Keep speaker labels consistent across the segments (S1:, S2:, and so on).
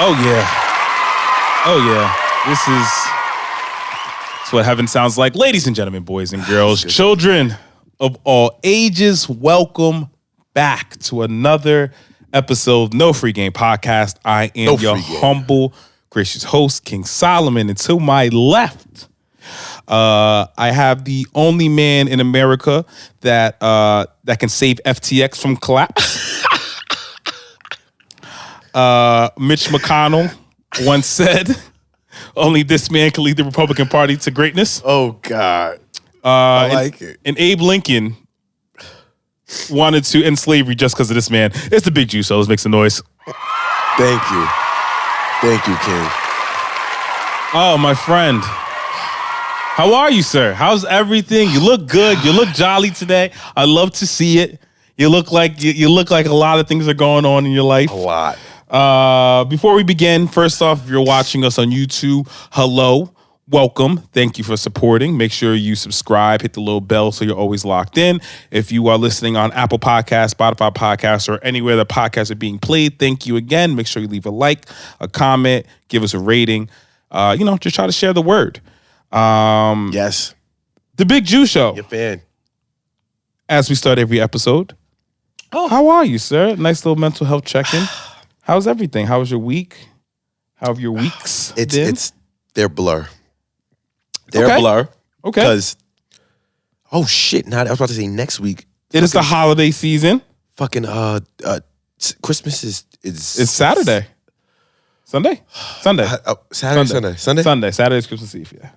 S1: Oh yeah. Oh yeah. This is what heaven sounds like. Ladies and gentlemen, boys and girls, children of all ages, welcome back to another episode of No Free Game Podcast. I am your humble, gracious host, King Solomon. And to my left, I have the only man in America that can save FTX from collapse. Mitch McConnell once said, only this man can lead the Republican Party to greatness.
S2: Oh, God. I like it.
S1: And Abe Lincoln wanted to end slavery just because of this man. It's the Big Juice, so let's make some noise.
S2: Thank you. Thank you, King.
S1: Oh, my friend. How are you, sir? How's everything? You look good. You look jolly today. I love to see it. You look like a lot of things are going on in your life.
S2: A lot.
S1: Before we begin, first off, if you're watching us on YouTube, hello, welcome. Thank you for supporting. Make sure you subscribe, hit the little bell so you're always locked in. If you are listening on Apple Podcasts, Spotify Podcasts, or anywhere the podcasts are being played, thank you again. Make sure you leave a like, a comment, give us a rating. Just try to share the word.
S2: Yes.
S1: The Big Juice Show.
S2: Your fan.
S1: As we start every episode. Oh, how are you, sir? Nice little mental health check-in. How's everything? How was your week? How have your weeks been?
S2: They're blur. They're blur.
S1: Okay.
S2: Because, oh shit! Now I was about to say next week.
S1: It is the holiday season.
S2: Fucking Christmas is
S1: it's Saturday. Sunday.
S2: Saturday.
S1: Saturday's Christmas Eve. Yeah.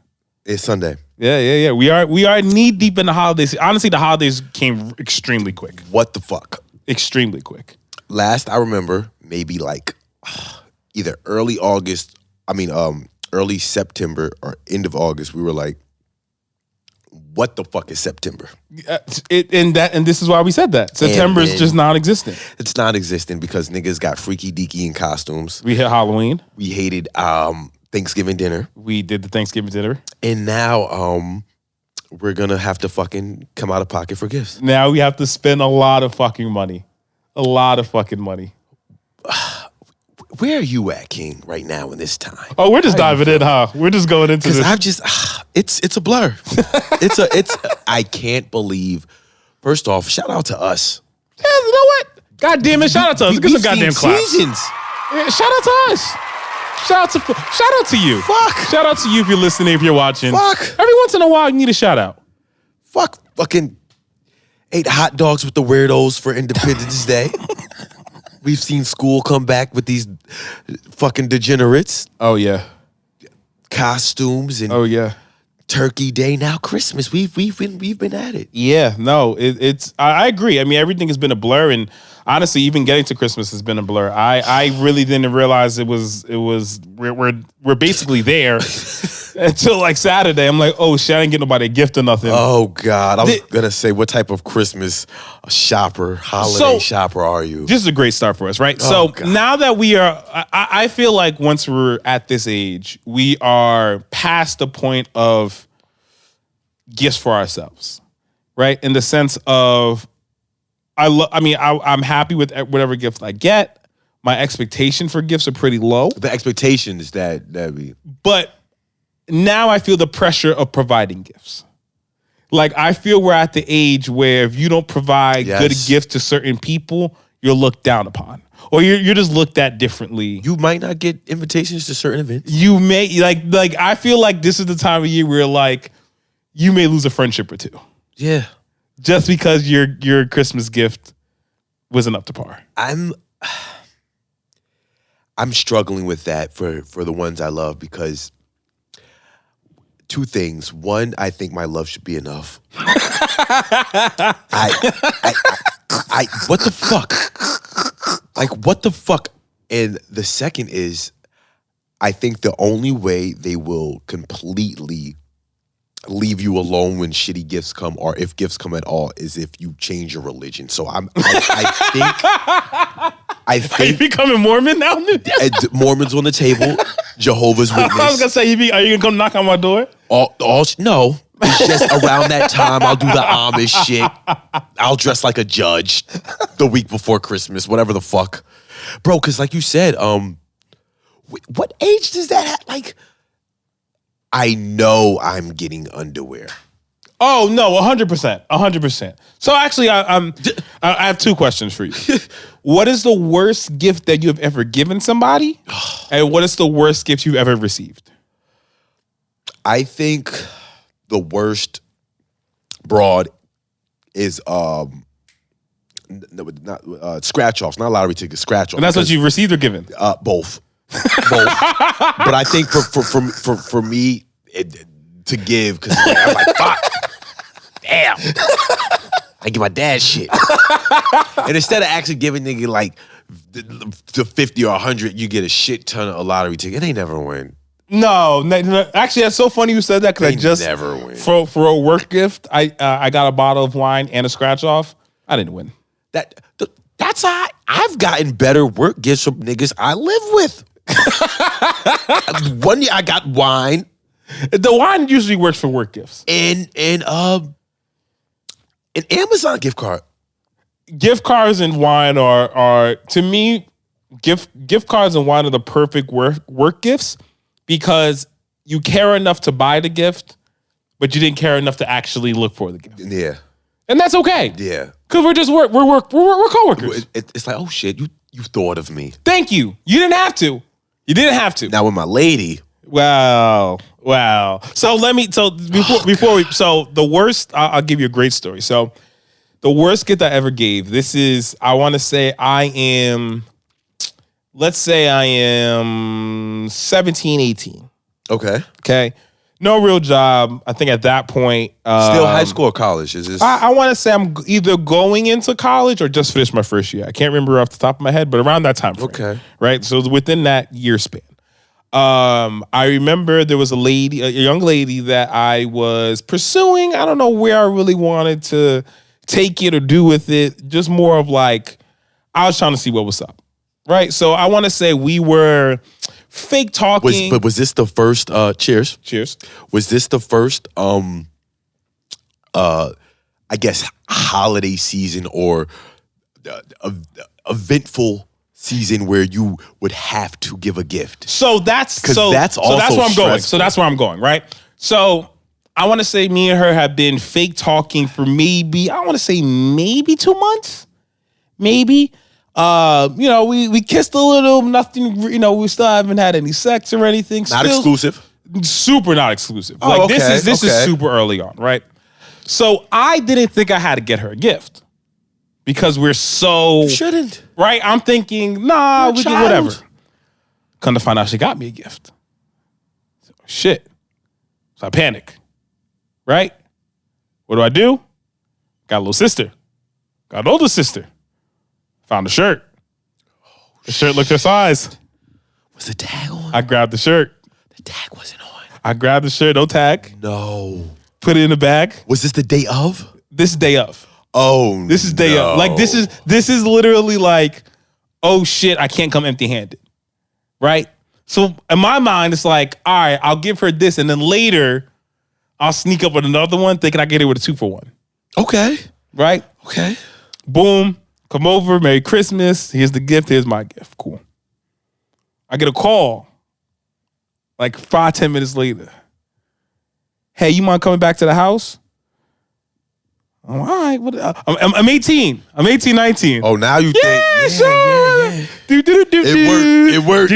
S2: It's Sunday.
S1: Yeah. We are knee deep in the holidays. Honestly, the holidays came extremely quick.
S2: What the fuck?
S1: Extremely quick.
S2: Last I remember, maybe like either early September or end of August, we were like, what the fuck is September?
S1: And this is why we said that. September is just non-existent.
S2: It's non-existent because niggas got freaky deaky in costumes.
S1: We hit Halloween.
S2: We hated Thanksgiving dinner.
S1: We did the Thanksgiving dinner.
S2: And now we're gonna have to fucking come out of pocket for gifts.
S1: Now we have to spend a lot of fucking money. A lot of fucking money.
S2: Where are you at, King, right now in this time?
S1: Oh, we're just diving in, huh? We're just going into this.
S2: Because it's a blur. I can't believe. First off, shout out to us.
S1: Yeah, you know what? God damn it, shout out to us. Get some goddamn claps.
S2: Seasons.
S1: Yeah, shout out to us. Shout out to you.
S2: Fuck.
S1: Shout out to you if you're listening, if you're watching.
S2: Fuck.
S1: Every once in a while, you need a shout out.
S2: Fuck. Fucking ate hot dogs with the weirdos for Independence Day. We've seen school come back with these fucking degenerates.
S1: Oh yeah.
S2: Costumes and Turkey Day. Now Christmas. We've been at it.
S1: Yeah, no, I agree. I mean, everything has been a blur, and honestly, even getting to Christmas has been a blur. I really didn't realize we're basically there until like Saturday. I'm like, oh shit, I didn't get nobody a gift or nothing.
S2: Oh God. I was gonna say, what type of Christmas holiday shopper are you?
S1: This is a great start for us, right?
S2: Oh,
S1: so
S2: God.
S1: now that we are, I feel like once we're at this age, we are past the point of gifts for ourselves, right? In the sense of, I'm happy with whatever gift I get. My expectation for gifts are pretty low.
S2: The expectation is that
S1: But now I feel the pressure of providing gifts. Like, I feel we're at the age where if you don't provide good gifts to certain people, you're looked down upon. Or you're just looked at differently.
S2: You might not get invitations to certain events.
S1: You may, like I feel like this is the time of year where, like, you may lose a friendship or two.
S2: Yeah.
S1: Just because your Christmas gift wasn't up to par.
S2: I'm struggling with that for the ones I love because two things. One, I think my love should be enough. I what the fuck? Like, what the fuck? And the second is, I think the only way they will completely leave you alone when shitty gifts come, or if gifts come at all, is if you change your religion. So I think
S1: Are you becoming Mormon now?
S2: Mormons on the table, Jehovah's Witness.
S1: I was gonna say, are you gonna come knock on my door?
S2: No. It's just around that time, I'll do the Amish shit. I'll dress like a judge the week before Christmas, whatever the fuck. Bro, because like you said, What age does that have? Like, I know I'm getting underwear.
S1: Oh no, 100%, 100%. So actually, I have two questions for you. What is the worst gift that you have ever given somebody, and what is the worst gift you've ever received?
S2: I think the worst broad is not scratch offs, not lottery tickets, scratch offs.
S1: And that's what you've received or given?
S2: Both. But I think for me to give, because I'm like, fuck, damn, I give my dad shit. And instead of actually giving nigga like the 50 or 100, you get a shit ton of a lottery ticket. They never win.
S1: No, actually, that's so funny you said that because I just
S2: never win.
S1: For a work gift, I got a bottle of wine and a scratch off. I didn't win.
S2: That's how I've gotten better work gifts from niggas I live with. One year I got wine.
S1: The wine usually works for work gifts.
S2: And an Amazon gift card.
S1: Gift cards and wine are to me, gift cards and wine are the perfect work gifts because you care enough to buy the gift, but you didn't care enough to actually look for the gift.
S2: Yeah.
S1: And that's okay.
S2: Yeah.
S1: Because we're coworkers.
S2: It's like, oh shit, you thought of me.
S1: Thank you. You didn't have to. You didn't have to.
S2: Now with my lady.
S1: Wow. So before the worst, I'll give you a great story. So the worst gift I ever gave, let's say I am 17, 18. Okay. No real job. I think at that point.
S2: Still high school or college? Is this?
S1: I want to say I'm either going into college or just finished my first year. I can't remember off the top of my head, but around that time frame.
S2: Okay.
S1: Right? So within that year span. I remember there was a young lady that I was pursuing. I don't know where I really wanted to take it or do with it. Just more of like, I was trying to see what was up. Right? So I want to say we were fake talking.
S2: Was this the first, cheers?
S1: Cheers.
S2: Was this the first, I guess, holiday season or eventful season where you would have to give a gift?
S1: So that's where I'm going, right? So I want to say me and her have been fake talking for maybe 2 months. Maybe. We kissed a little, nothing, we still haven't had any sex or anything.
S2: Not exclusive.
S1: Super not exclusive.
S2: Oh,
S1: like
S2: okay,
S1: this is super early on, right? So I didn't think I had to get her a gift. Because we're so...
S2: You shouldn't.
S1: Right? I'm thinking, nah, we can whatever. Come to find out she got me a gift. So, shit. So I panic. Right? What do? Got a little sister. Got an older sister. Found a shirt. The shirt looked her size.
S2: Was the tag on?
S1: I grabbed the shirt.
S2: The tag wasn't on.
S1: I grabbed the shirt, no tag.
S2: No.
S1: Put it in the bag.
S2: Was this the day of?
S1: This is day of.
S2: Oh,
S1: this is day of. Like this is literally like, oh shit, I can't come empty-handed. Right? So in my mind, it's like, all right, I'll give her this, and then later I'll sneak up with another one, thinking I get it with a 2-for-1.
S2: Okay.
S1: Right?
S2: Okay.
S1: Boom. Come over, Merry Christmas. Here's the gift, here's my gift. Cool. I get a call like 5-10 minutes later. Hey, you mind coming back to the house? I'm all right. I'm 18. I'm 18, 19.
S2: Oh, now you think. Yeah,
S1: sure.
S2: Yeah.
S1: It
S2: worked.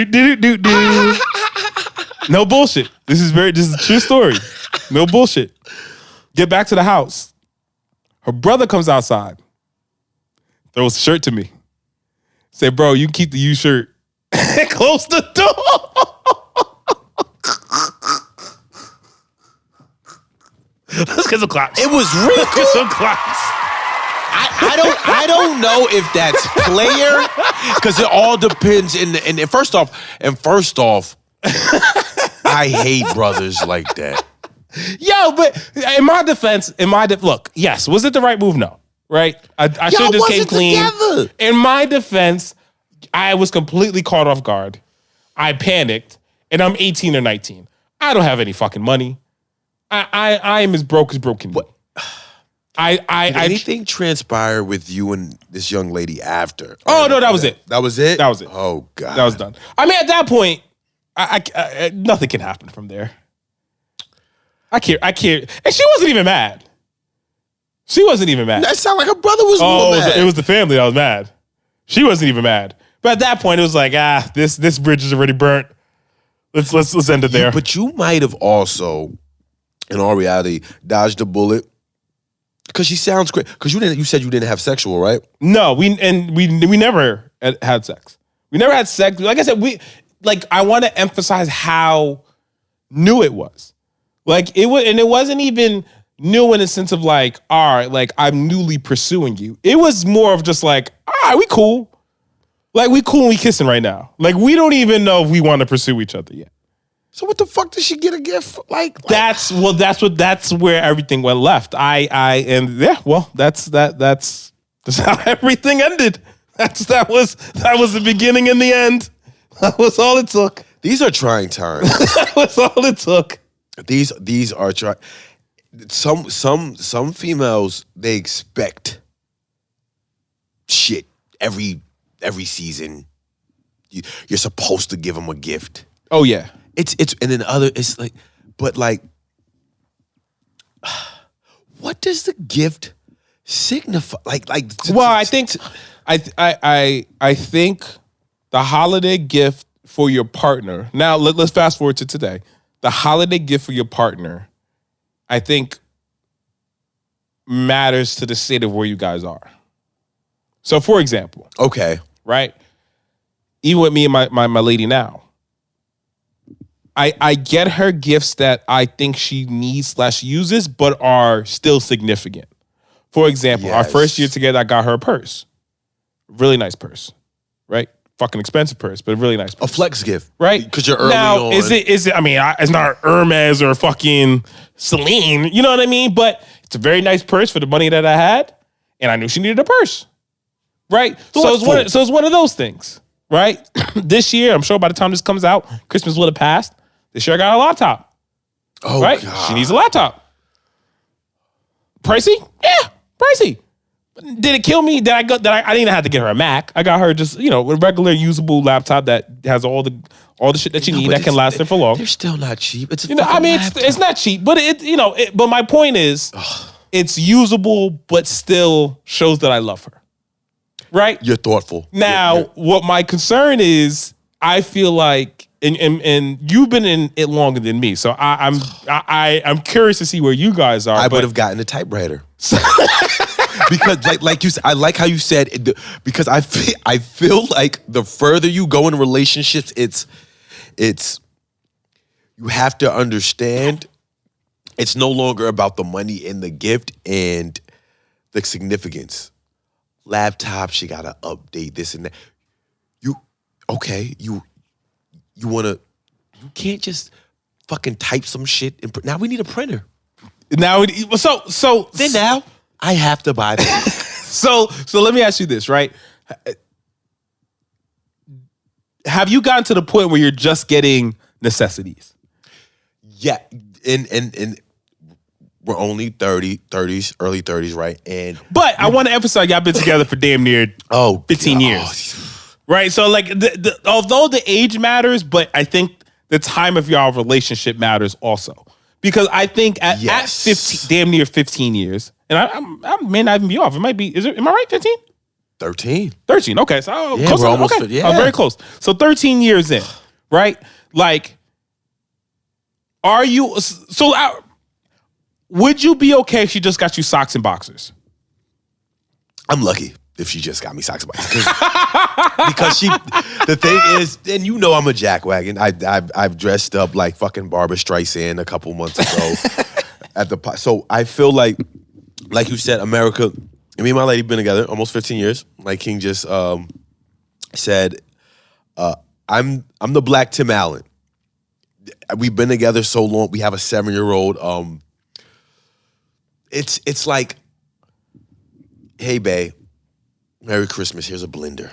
S1: No bullshit. This is a true story. No bullshit. Get back to the house. Her brother comes outside. Throws the shirt to me. Say, bro, you can keep the used shirt. Close the door. Let's get some claps.
S2: It was real.
S1: Let's get some claps.
S2: I don't know if that's player, because it all depends. And first off, I hate brothers like that.
S1: Yo, but in my defense, look, yes, was it the right move? No, right? I should have just came clean.
S2: Together.
S1: In my defense, I was completely caught off guard. I panicked, and I'm 18 or 19. I don't have any fucking money. I am as broke can be.
S2: What? Did anything transpire with you and this young lady after?
S1: Oh, no, that was it.
S2: That was it?
S1: That was it.
S2: Oh, God.
S1: That was done. I mean, at that point, nothing can happen from there. I can't. And she wasn't even mad. She wasn't even mad.
S2: That sounded like her brother was more mad.
S1: It was the family that was mad. She wasn't even mad. But at that point, it was like, this bridge is already burnt. Let's end it there.
S2: But you might have also, in all reality, dodged a bullet because she sounds great. Because you said you didn't have sexual, right?
S1: No, we never had sex. We never had sex. Like I said, I want to emphasize how new it was. Like it was, and it wasn't even new in the sense of like, all right, like I'm newly pursuing you. It was more of just like, all right, we cool. Like we cool and we kissing right now. Like we don't even know if we want to pursue each other yet.
S2: So what the fuck did she get a gift?
S1: That's where everything went left. That's how everything ended. That was the beginning and the end. That was all it took.
S2: These are trying times.
S1: That was all it took.
S2: These are trying. Some females, they expect shit every season. You're supposed to give them a gift.
S1: Oh yeah.
S2: It's like, but like, what does the gift signify?
S1: I think the holiday gift for your partner. Now let's fast forward to today. The holiday gift for your partner, I think, matters to the state of where you guys are. So, for example,
S2: okay,
S1: right? Even with me and my lady now, I get her gifts that I think she needs / uses, but are still significant. For example, our first year together, I got her a purse, really nice purse, right? Fucking expensive purse, but a really nice purse.
S2: A flex gift,
S1: right?
S2: Because you're early
S1: now,
S2: on.
S1: Is it? I mean, it's not Hermes or fucking Celine. You know what I mean? But it's a very nice purse for the money that I had, and I knew she needed a purse, right? So it's one of those things, right? This year, I'm sure by the time this comes out, Christmas would have passed. This year, I got a laptop.
S2: Oh,
S1: right?
S2: God.
S1: She needs a laptop. Pricey? Yeah, pricey. Did it kill me that I didn't have to get her a Mac? I got her just, a regular usable laptop that has all the shit that you need that can last her for long.
S2: They're still not cheap. It's
S1: it's not cheap, but but my point is, it's usable, but still shows that I love her. Right?
S2: You're thoughtful.
S1: Now, what my concern is, I feel like, and you've been in it longer than me, so I'm curious to see where you guys are.
S2: I would have gotten a typewriter. Because like you said, I like how you said, because I feel like the further you go in relationships, it's you have to understand it's no longer about the money and the gift and the significance. Laptop, she gotta update this and that. You can't just fucking type some shit and now we need a printer.
S1: Now
S2: I have to buy that.
S1: So let me ask you this, right? Have you gotten to the point where you're just getting necessities?
S2: Yeah, and we're only 30s, early 30s, right?
S1: But I want to emphasize y'all been together for damn near 15 years. Right? So like although the age matters, but I think the time of y'all relationship matters also. Because I think at 15, damn near 15 years, and I may not even be off. It might be, am I right, 15?
S2: 13.
S1: 13, okay. So
S2: yeah,
S1: close
S2: we're almost,
S1: okay.
S2: yeah.
S1: Very close. So 13 years in, right? Like, would you be okay if she just got you socks and boxers?
S2: I'm lucky if she just got me socks and boxers. Because the thing is, and I'm a jackwagon. I've dressed up like fucking Barbara Streisand a couple months ago so I feel like you said, America, me and my lady been together almost 15 years. Like King just said, I'm the Black Tim Allen. We've been together so long. We have a 7-year-old. It's like, hey, babe, Merry Christmas. Here's a blender.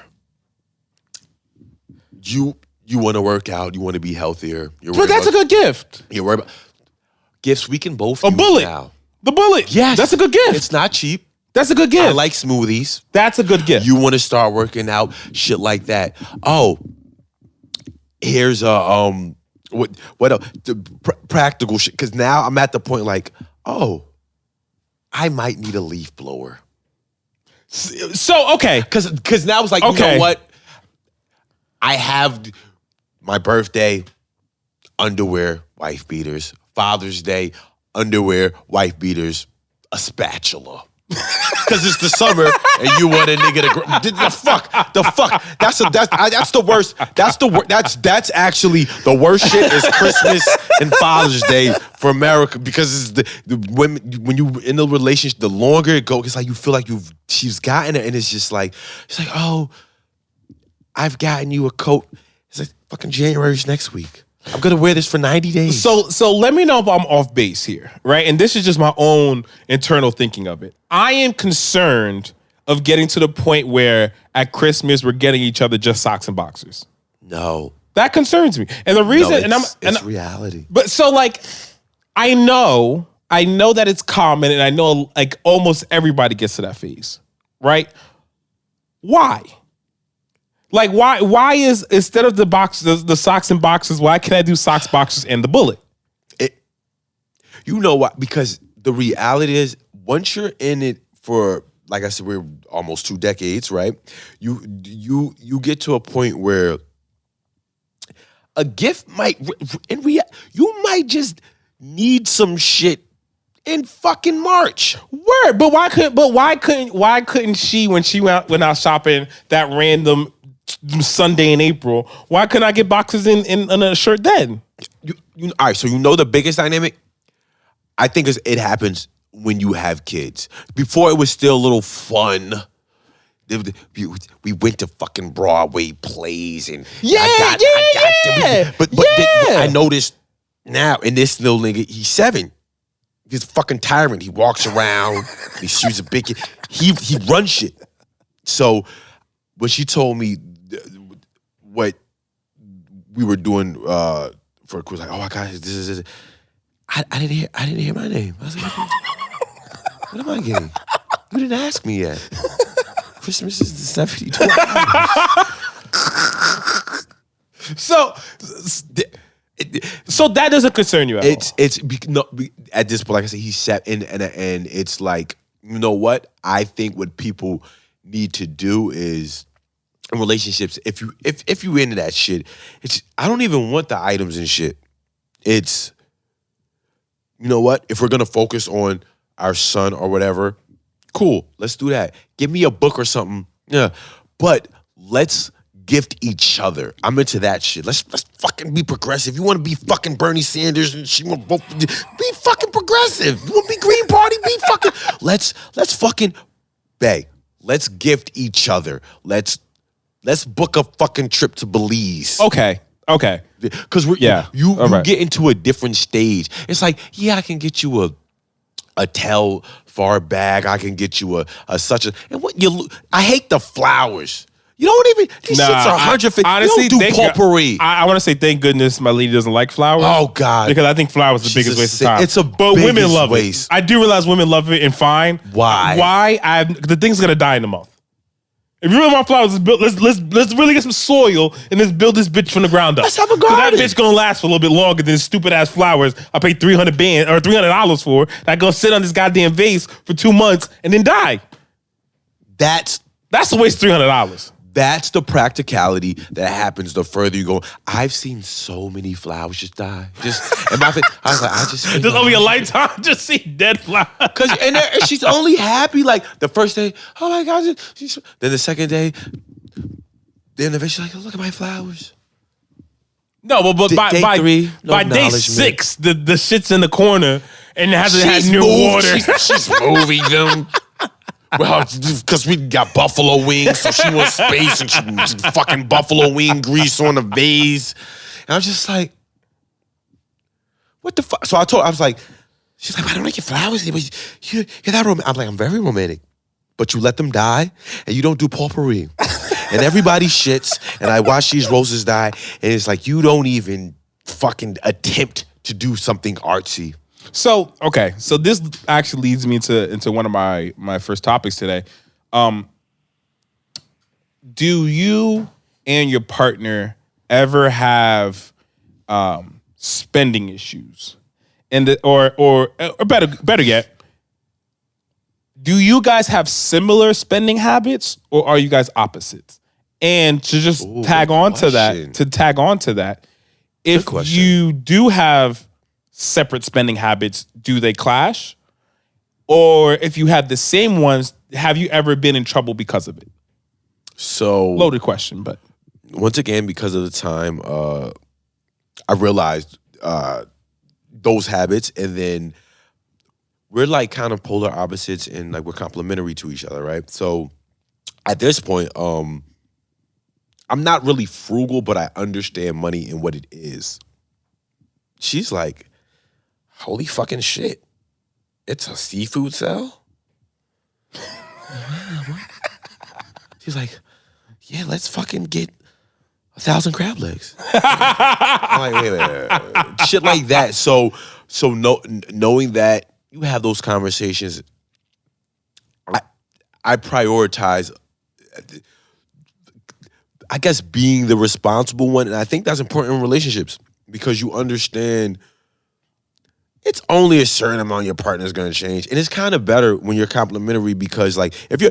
S2: You want to work out. You want to be healthier.
S1: But that's a good gift.
S2: You're worried about gifts we can both
S1: a
S2: use
S1: bullet
S2: now.
S1: The bullet.
S2: Yes.
S1: That's a good gift.
S2: It's not cheap.
S1: That's a good gift.
S2: I like smoothies.
S1: That's a good gift.
S2: You want to start working out, shit like that. Oh, here's a what else? Practical shit. Because now I'm at the point like, oh, I might need a leaf blower.
S1: So okay,
S2: because now it's like, you know what? I have my birthday, underwear, wife beaters. Father's Day, underwear, wife beaters, a spatula. Because it's the summer and you want a nigga to the fuck. That's the worst. That's actually the worst shit is Christmas and Father's Day for America, because it's the women, when you in the relationship, the longer it goes, it's like you feel like she's gotten it, and it's just like, oh, I've gotten you a coat. It's like fucking January's next week. I'm gonna wear this for 90 days.
S1: So let me know if I'm off base here, right? And this is just my own internal thinking of it. I am concerned of getting to the point where at Christmas we're getting each other just socks and boxers.
S2: No,
S1: that concerns me. And the reason,
S2: it's reality.
S1: But so like, I know that it's common, and I know like almost everybody gets to that phase, right? Why? Like, why is, instead of the socks and boxes, why can't I do socks, boxes, and the bullet?
S2: You know what? Because the reality is, once you're in it for, like I said, we're almost 2 decades, right? You get to a point where a gift might, you might just need some shit in fucking March.
S1: Word, but why couldn't she, when she went out shopping that random Sunday in April, why couldn't I get boxes in a shirt then?
S2: All right, so you know the biggest dynamic? I think it happens when you have kids. Before, it was still a little fun. We went to fucking Broadway plays, and I noticed now, and this little nigga, he's 7. He's a fucking tyrant. He walks around, he shoots a big, he runs shit. So when she told me what we were doing for a quiz, like, oh my God, this is I didn't hear my name. I was like, what am I getting? You didn't ask me yet. Christmas is the 72 hours.
S1: So that doesn't concern you at all?
S2: It's at this point, like I said, he's set, and it's like, you know what? I think what people need to do is, in relationships, if you into that shit, I don't even want the items and shit. It's, you know what? If we're gonna focus on our son or whatever, cool, let's do that. Give me a book or something. Yeah. But let's gift each other. I'm into that shit. Let's fucking be progressive. You want to be fucking Bernie Sanders and she want both, be fucking progressive. You want to be Green Party? Be fucking. Let's fucking bae. Let's gift each other. Let's book a fucking trip to Belize.
S1: Okay.
S2: Because you get into a different stage. It's like, yeah, I can get you a Telfar bag. I can get you a such a, and what I hate the flowers. You don't even, these shits are 150.
S1: Honestly,
S2: you don't do potpourri.
S1: I want to say thank goodness my lady doesn't like flowers.
S2: Oh God.
S1: Because I think flowers is the biggest waste of time.
S2: It's
S1: but women love it. I do realize women love it, and fine.
S2: Why?
S1: The thing's gonna die in a month. If you really want flowers, let's really get some soil and let's build this bitch from the ground up.
S2: Let's have a garden.
S1: That bitch gonna last for a little bit longer than stupid ass flowers I paid $300 for. That gonna sit on this goddamn vase for 2 months and then die.
S2: That's
S1: a waste of $300.
S2: That's the practicality that happens the further you go. I've seen so many flowers just die. I was like,
S1: there's only a lifetime just see dead flowers.
S2: And she's only happy like the first day. Oh my God! Then the second day, then eventually like, look at my flowers.
S1: No, but by day 3, by day 6, the shit's in the corner and it hasn't had new water.
S2: She's moving them. Well, because we got buffalo wings, so she wants space, and she fucking buffalo wing grease on the vase. And I was just like, what the fuck? So I was like, she's like, I don't like your flowers. You're that romantic. I'm like, I'm very romantic. But you let them die, and you don't do potpourri. And everybody shits, and I watch these roses die, and it's like, you don't even fucking attempt to do something artsy.
S1: So this actually leads me into one of my first topics today. Do you and your partner ever have spending issues, and or better yet, do you guys have similar spending habits, or are you guys opposites? And to just tag on to that, if you do have separate spending habits, do they clash? Or if you have the same ones, have you ever been in trouble because of it?
S2: So
S1: loaded question, but
S2: once again, because of the time, I realized those habits, and then we're like kind of polar opposites, and like we're complementary to each other, right? So at this point, I'm not really frugal, but I understand money and what it is. She's like, holy fucking shit. It's a seafood sale? She's like, yeah, let's fucking get 1,000 crab legs. I'm like, wait. Shit like that. So knowing that you have those conversations, I prioritize, I guess, being the responsible one. And I think that's important in relationships because you understand it's only a certain amount your partner's gonna change. And it's kind of better when you're complimentary because like if you're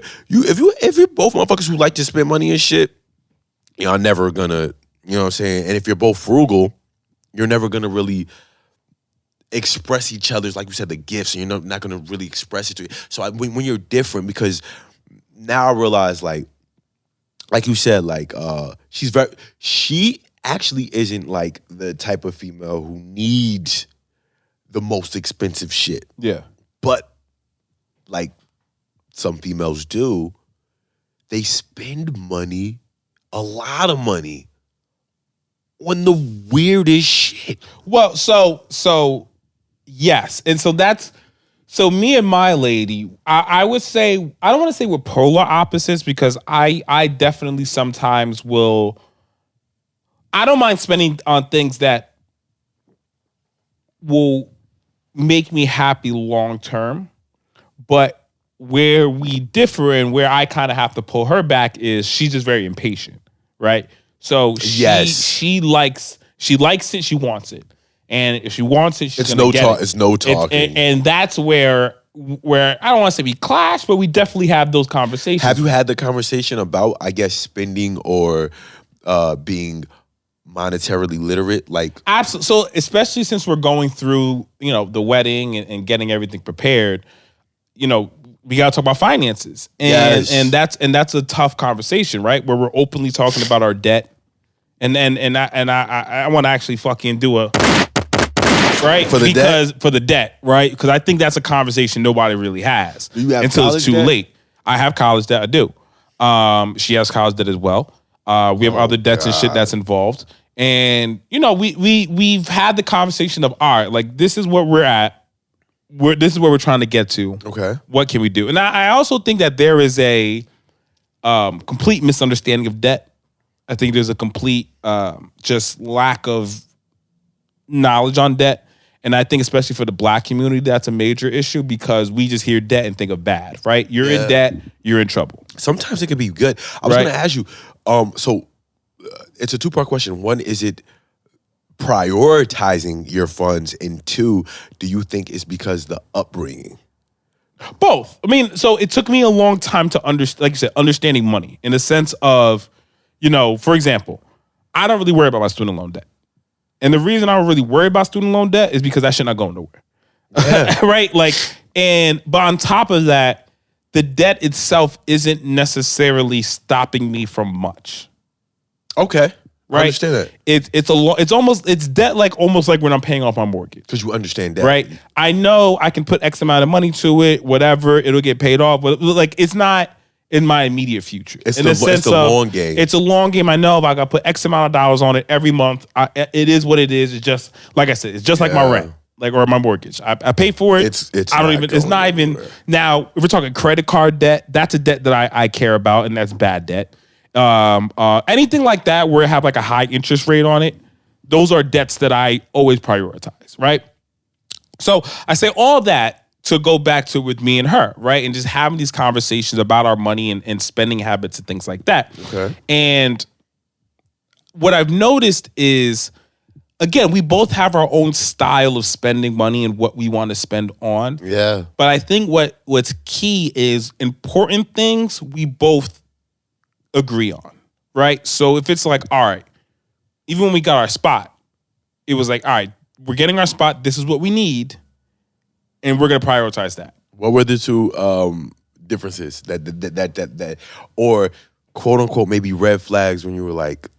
S2: both motherfuckers who like to spend money and shit, y'all never gonna, you know what I'm saying? And if you're both frugal, you're never gonna really express each other's, like you said, the gifts, and you're not gonna really express it to you. So when you're different, because now I realize like you said, like she actually isn't like the type of female who needs the most expensive shit.
S1: Yeah.
S2: But like some females do, they spend money, a lot of money, on the weirdest shit.
S1: Well, so yes. And so me and my lady, I would say, I don't want to say we're polar opposites because I definitely sometimes will, I don't mind spending on things that will make me happy long term, but where we differ and where I kind of have to pull her back is she's just very impatient, right? So she likes it, she wants it, and if she wants it, she's gonna get it.
S2: It's no talking,
S1: and that's where I don't want to say we clash, but we definitely have those conversations.
S2: Have you had the conversation about, I guess, spending or being monetarily literate? Like,
S1: absolutely. So especially since we're going through, the wedding and getting everything prepared, we gotta talk about finances, and that's a tough conversation, right? Where we're openly talking about our debt, and I want to actually fucking do a right
S2: for the
S1: debt, right? Because I think that's a conversation nobody really has until it's too late. I have college debt. I do. She has college debt as well. We have other debts and shit that's involved. And, we've had the conversation of, all right, like, this is what we're at. This is where we're trying to get to.
S2: Okay.
S1: What can we do? And I also think that there is a complete misunderstanding of debt. I think there's a complete just lack of knowledge on debt. And I think especially for the Black community, that's a major issue because we just hear debt and think of bad, right? You're in debt, you're in trouble.
S2: Sometimes it can be good. I was going to ask you, so it's a two-part question. One, is it prioritizing your funds? And two, do you think it's because the upbringing?
S1: Both. I mean, so it took me a long time to understand, like you said, understanding money in the sense of, for example, I don't really worry about my student loan debt. And the reason I don't really worry about student loan debt is because that shit not going nowhere. Yeah. Right? But on top of that, the debt itself isn't necessarily stopping me from much.
S2: Okay.
S1: Right?
S2: I understand that.
S1: It's debt almost like when I'm paying off my mortgage.
S2: Because you understand that.
S1: Right? I know I can put X amount of money to it, whatever, it'll get paid off. But it's not in my immediate future.
S2: It's the long game.
S1: It's a long game. I know if I got to put X amount of dollars on it every month, it is what it is. It's just, like I said, it's just like my rent, or my mortgage. I pay for it. It's not even now, if we're talking credit card debt, that's a debt that I care about, and that's bad debt. Anything like that where I have like a high interest rate on it, those are debts that I always prioritize, right? So I say all that to go back to with me and her, right? And just having these conversations about our money and spending habits and things like that.
S2: Okay.
S1: And what I've noticed is, again, we both have our own style of spending money and what we want to spend on.
S2: Yeah.
S1: But I think what's key is important things we both agree on, right? So if it's like, all right, even when we got our spot, it was like, all right, we're getting our spot. This is what we need, and we're gonna prioritize that.
S2: What were the two differences that or quote unquote maybe red flags when you were like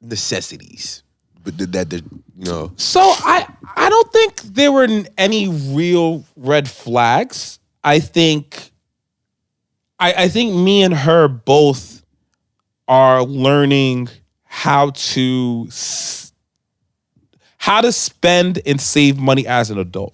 S2: necessities, but that you know?
S1: So I don't think there were any real red flags. I think me and her both are learning how to spend and save money as an adult,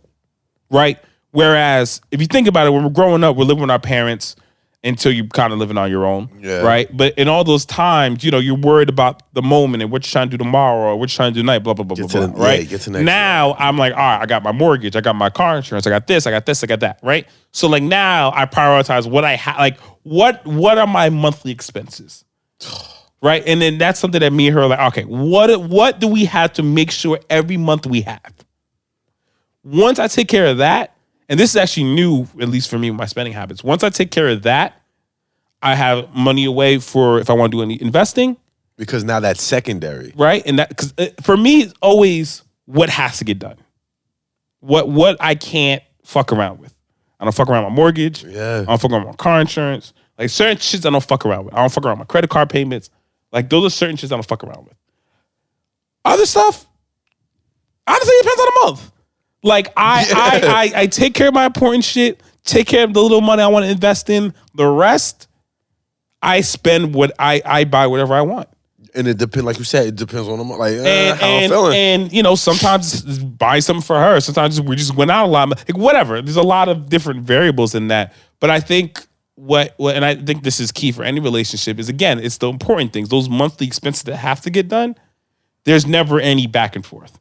S1: right? Whereas if you think about it, when we're growing up, we're living with our parents until you're kind of living on your own, right? But in all those times, you know, you're worried about the moment and what you're trying to do tomorrow or what you're trying to do tonight, blah, blah, blah, blah, right?
S2: Get to next
S1: now, I'm like, all right, I got my mortgage, I got my car insurance, I got this, I got that, right? So like now I prioritize what I have, like what are my monthly expenses? Right? And then that's something that me and her are like, okay, what do we have to make sure every month we have? Once I take care of that, and this is actually new, at least for me, with my spending habits. Once I take care of that, I have money away for if I want to do any investing.
S2: Because now that's secondary.
S1: Right? And that, because for me, it's always what has to get done. What I can't fuck around with. I don't fuck around with my mortgage.
S2: Yeah.
S1: I don't fuck around with my car insurance. Like certain shits I don't fuck around with. I don't fuck around with my credit card payments. Like those are certain shits I don't fuck around with. Other stuff, honestly, it depends on the month. Like I take care of my important shit, take care of the little money I want to invest in. The rest, I spend what I buy whatever I want.
S2: And it depends, like you said, it depends on the month. Like how I'm feeling.
S1: And you know, sometimes it's buy something for her. Sometimes we just went out a lot. Like whatever. There's a lot of different variables in that. But I think what and I think this is key for any relationship is, again, it's the important things. Those monthly expenses that have to get done. There's never any back and forth.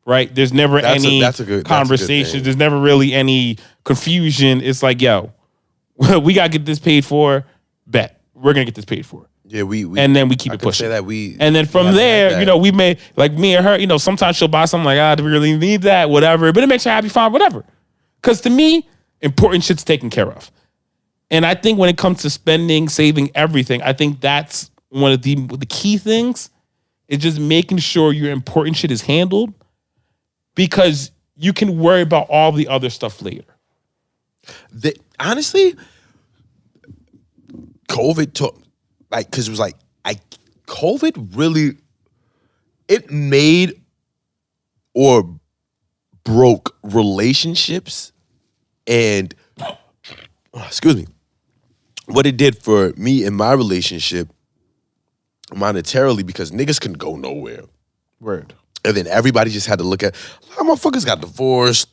S1: Right? There's never any conversation. There's never really any confusion. It's like, yo, we gotta get this paid for. Bet we're gonna get this paid for.
S2: Yeah, we
S1: and then we keep it pushing.
S2: Say that
S1: and then from there, you know, we may, like me and her, you know, sometimes she'll buy something like, do we really need that? Whatever. But it makes her happy, fine, whatever. Because to me, important shit's taken care of. And I think when it comes to spending, saving, everything, I think that's one of the key things is just making sure your important shit is handled. Because you can worry about all the other stuff later.
S2: Honestly, COVID took, like, because it was like, COVID really, it made or broke relationships and, excuse me, what it did for me in my relationship monetarily, because niggas couldn't go nowhere.
S1: Word.
S2: And then everybody just had to look at, a lot of motherfuckers got divorced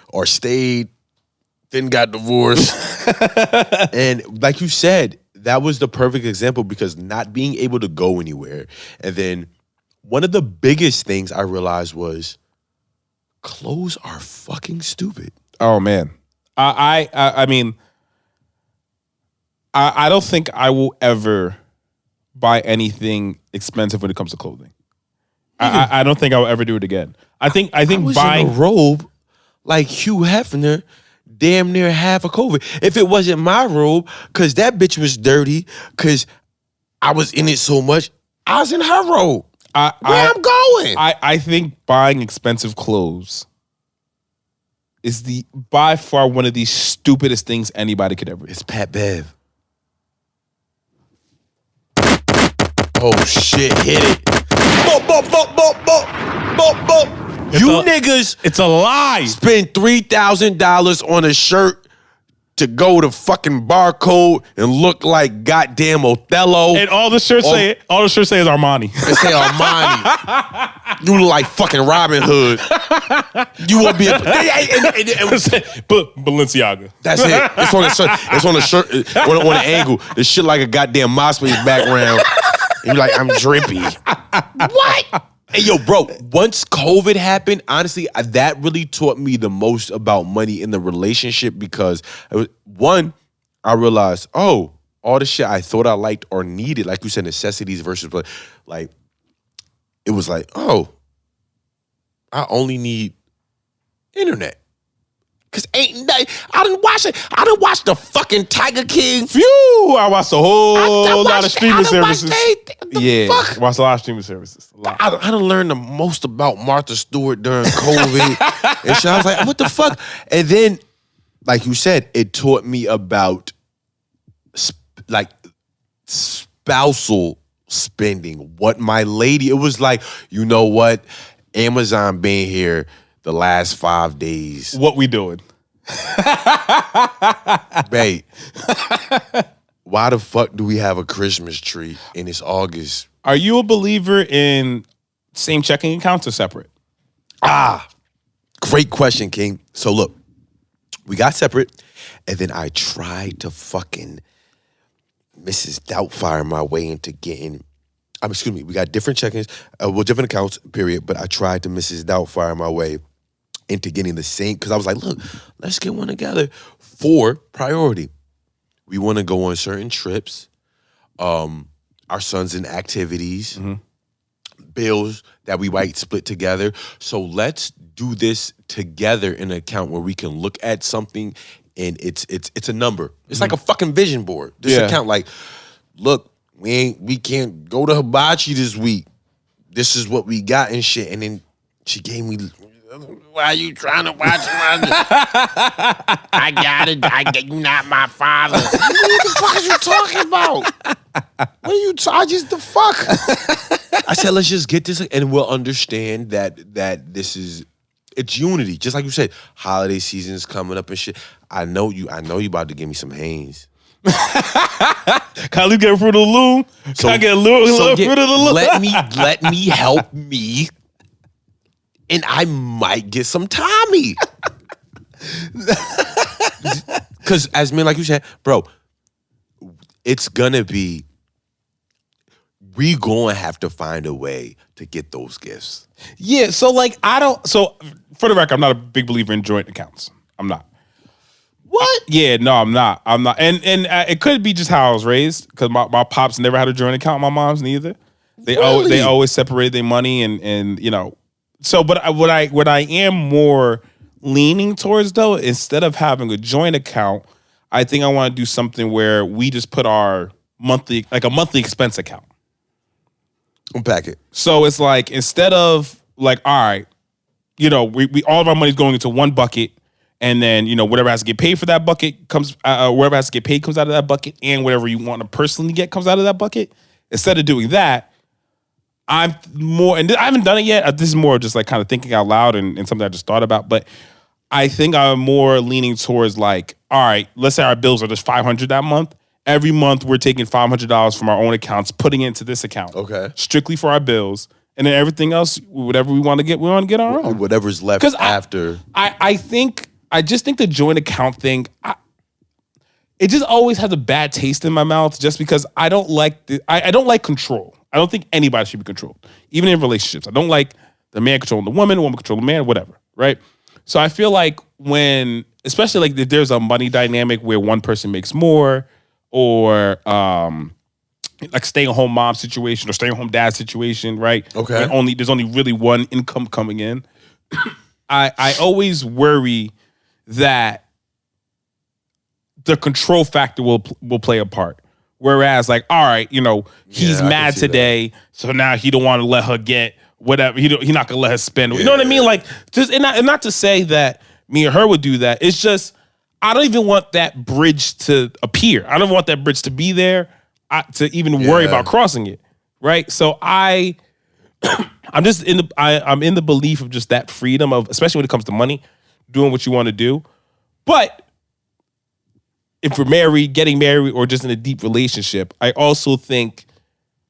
S2: or stayed, then got divorced. And like you said, that was the perfect example, because not being able to go anywhere. And then one of the biggest things I realized was clothes are fucking stupid.
S1: Oh, man. I mean, I don't think I will ever buy anything expensive when it comes to clothing. I don't think I will ever do it again. I think
S2: I was
S1: buying
S2: in a robe like Hugh Hefner, damn near half of COVID. If it wasn't my robe, because that bitch was dirty, because I was in it so much, I was in her robe. Where I'm going.
S1: I think buying expensive clothes is by far one of the stupidest things anybody could ever do.
S2: It's Pat Bev. Oh shit, hit it. Niggas,
S1: it's a lie.
S2: Spend $3,000 on a shirt to go to fucking Barcode and look like goddamn Othello.
S1: And all the shirts say is Armani.
S2: They say Armani. You look like fucking Robin Hood. You will be
S1: but Balenciaga.
S2: That's it. It's on the shirt. It's on the shirt on an angle. This shit like a goddamn MySpace background. And you're like, I'm drippy. What? Hey, yo, bro, once COVID happened, honestly, that really taught me the most about money in the relationship, because, one, I realized, oh, all the shit I thought I liked or needed, like you said, necessities versus, but like, it was like, oh, I only need internet. Cause I didn't watch it. I didn't watch the fucking Tiger King.
S1: Phew! I watched a whole lot of streaming services.
S2: Fuck?
S1: Watched a lot of streaming services.
S2: I done learned the most about Martha Stewart during COVID. And shit. I was like, what the fuck? And then, like you said, it taught me about spousal spending. What my lady, it was like, you know what? Amazon been here the last 5 days.
S1: What we doing?
S2: Babe, why the fuck do we have a Christmas tree and it's August?
S1: Are you a believer in same checking accounts or separate?
S2: Great question, King. So look, we got separate, and then I tried to fucking Mrs. Doubtfire my way into getting. We got different check-ins, different accounts, period. But I tried to Mrs. Doubtfire my way into getting the same, because I was like, look, let's get one together for priority. We want to go on certain trips, our son's in activities, bills that we might split together. So let's do this together in an account where we can look at something and it's a number. It's like a fucking vision board. This account, like, look, we can't go to Hibachi this week. This is what we got and shit. And then she gave me, why are you trying to watch my? I got it. You're not my father. What the fuck are you talking about? What are you charging the fuck? I said, let's just get this and we'll understand that this is, it's unity. Just like you said, holiday season is coming up and shit. I know you about to give me some Hanes.
S1: Can I get Fruit of the Loom? Can I get a little Fruit of the Loom?
S2: Let me help me. And I might get some Tommy. Because as men, like you said, bro, it's gonna be, we gonna have to find a way to get those gifts.
S1: Yeah, so for the record, I'm not a big believer in joint accounts. I'm not.
S2: What?
S1: Yeah, no, I'm not. And it could be just how I was raised, because my pops never had a joint account, my mom's neither. They always separated their money and you know. So, but what I am more leaning towards, though, instead of having a joint account, I think I want to do something where we just put our monthly expense account.
S2: Unpack it.
S1: So it's like, instead of like, all right, you know, we all of our money's going into one bucket, and then, you know, whatever has to get paid for that bucket comes, whatever has to get paid comes out of that bucket, and whatever you want to personally get comes out of that bucket. Instead of doing that, I'm more, and I haven't done it yet. This is more just like kind of thinking out loud and something I just thought about. But I think I'm more leaning towards like, all right, let's say our bills are just $500 that month. Every month we're taking $500 from our own accounts, putting it into this account.
S2: Okay. Strictly
S1: for our bills. And then everything else, whatever we want to get our own.
S2: Whatever's left after.
S1: I just think the joint account thing, it just always has a bad taste in my mouth, just because I don't like I don't like control. I don't think anybody should be controlled, even in relationships. I don't like the man controlling the woman controlling the man, whatever, right? So I feel like when, especially like if there's a money dynamic where one person makes more, or like stay-at-home mom situation or stay-at-home dad situation, right?
S2: Okay.
S1: And there's only really one income coming in. I always worry that the control factor will play a part. Whereas, like, all right, you know, he's mad today, so now he don't want to let her get whatever. He's not gonna let her spend. You know what I mean? Like, just and not to say that me or her would do that. It's just, I don't even want that bridge to appear. I don't want that bridge to be there to even worry about crossing it, right? So I'm just I'm in the belief of just that freedom of, especially when it comes to money, doing what you want to do, but if we're married, getting married, or just in a deep relationship, I also think,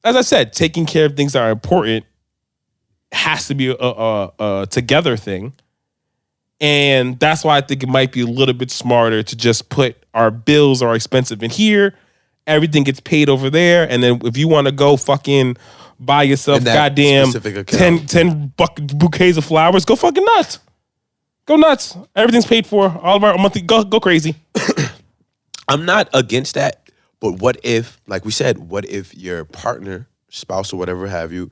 S1: as I said, taking care of things that are important has to be a together thing. And that's why I think it might be a little bit smarter to just put our bills are expensive in here, everything gets paid over there, and then if you want to go fucking buy yourself goddamn 10 bouquets of flowers, go fucking nuts. Go nuts. Everything's paid for. All of our monthly, go crazy.
S2: I'm not against that, But what if, like we said, what if your partner, spouse, or whatever have you,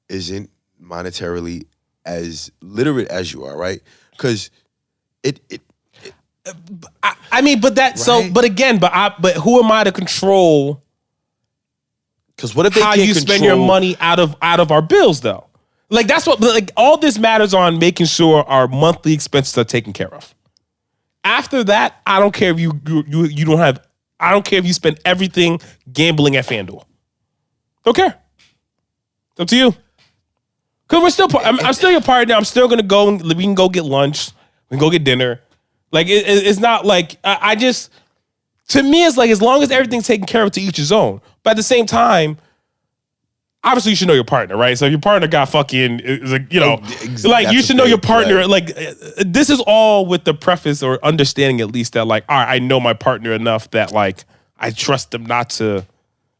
S2: isn't monetarily as literate as you are, right? Because
S3: I mean, but that
S2: Right.
S3: but who am I to control
S2: because what if they
S3: how
S2: can't
S3: you spend your
S2: control-
S3: money out of our bills though? Like that's what like all this matters on making sure our monthly expenses are taken care of. After that, I don't care if you don't have. I don't care if you spend everything gambling at FanDuel. Don't care. It's up to you. Cause we're still. I'm still your partner. I'm still gonna go. We can go get lunch. We can go get dinner. Like it's not like I just. To me, it's like as long as everything's taken care of, to each his own. But at the same time, obviously you should know your partner, right? So if your partner got fucking, like, you know, like you
S2: that's
S3: should
S2: a
S3: know your
S2: big
S3: partner.
S2: flag.
S3: Like this is all with the preface or understanding at least that like, all right, I know my partner enough that like I trust them not to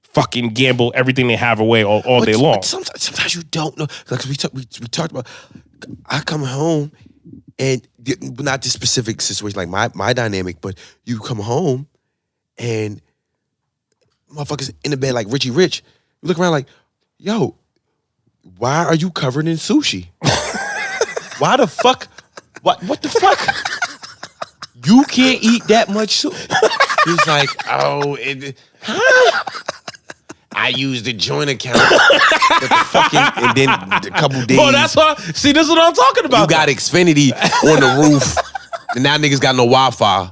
S3: fucking gamble everything they have away all day
S2: But
S3: long.
S2: sometimes you don't know. Like we talked about. I come home, and not this specific situation, like my dynamic, but you come home, and motherfuckers in the bed like Richie Rich. You look around like, yo, why are you covered in sushi? Why the fuck? What the fuck? You can't eat that much sushi. He's like, oh, I used the joint account, but the fucking, and then a couple days.
S3: Oh, that's why. See, this is what I'm talking about.
S2: You got Xfinity on the roof, and now niggas got no Wi-Fi.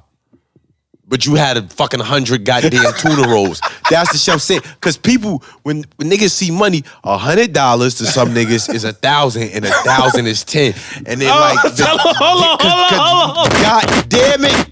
S2: But you had a fucking 100 goddamn tuna rolls. That's the shit I'm saying. Because people, when niggas see money, $100 to some niggas is 1,000, and 1,000 is 10. And then
S3: hold on.
S2: God damn it!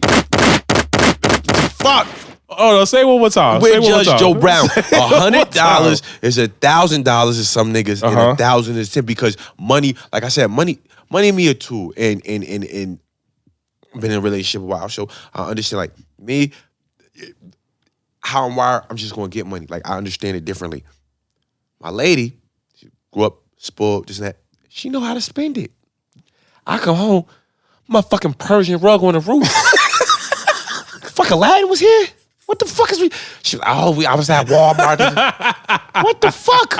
S2: Fuck.
S3: Oh no, say it one more time. Say
S2: We're
S3: it one more
S2: Judge
S3: time.
S2: Joe Brown.
S3: Say it one more time.
S2: $100 is $1,000 to some niggas, and 1,000 is 10. Because money, like I said, money and me are two. And been in a relationship a while, so I understand. Like me, how I'm wired, I'm just gonna get money. Like I understand it differently. My lady, she grew up spoiled, this and that. She know how to spend it. I come home, my fucking Persian rug on the roof. Fucking Aladdin was here. What the fuck is we? She was like, oh, I was at Walmart. What the fuck?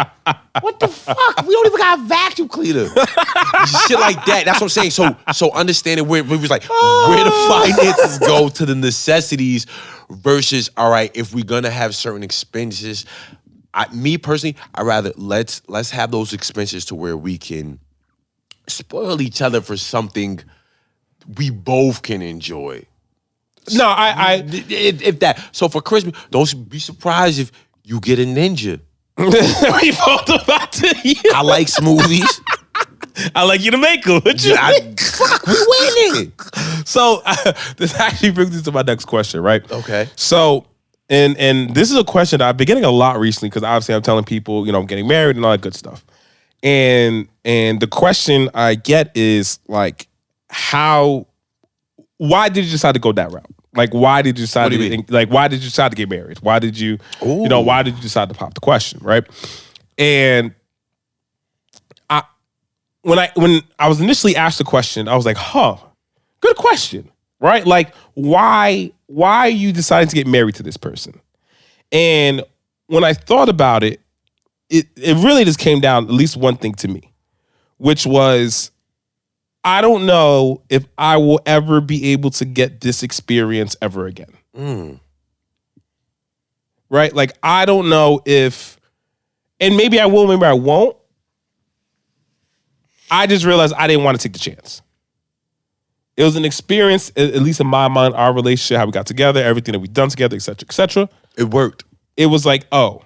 S2: What the fuck? We don't even got a vacuum cleaner. Shit like that. That's what I'm saying. So understanding where we was like, where the finances go to the necessities versus, all right, if we're gonna have certain expenses, me personally, I rather let's have those expenses to where we can spoil each other for something we both can enjoy.
S3: No, I
S2: If that. So for Christmas, don't be surprised if you get a Ninja.
S3: we both about to.
S2: I like smoothies.
S3: I like you to make them. What you mean?
S2: Fuck, we winning.
S3: So this actually brings me to my next question, right?
S2: Okay.
S3: So, and this is a question that I've been getting a lot recently because obviously I'm telling people, you know, I'm getting married and all that good stuff. And the question I get is like, why did you decide to go that route? Like, why did you decide?
S2: What do you mean?
S3: Like, why did you decide to get married? Why did you,
S2: Ooh.
S3: why did you decide to pop the question, right? And when I was initially asked the question, I was like, huh, good question, right? Like, why are you deciding to get married to this person? And when I thought about it, it really just came down at least one thing to me, which was, I don't know if I will ever be able to get this experience ever again. Right? Like, I don't know if, and maybe I will, maybe I won't. I just realized I didn't want to take the chance. It was an experience, at least in my mind, our relationship, how we got together, everything that we've done together, et cetera, et cetera.
S2: It worked.
S3: It was like, oh,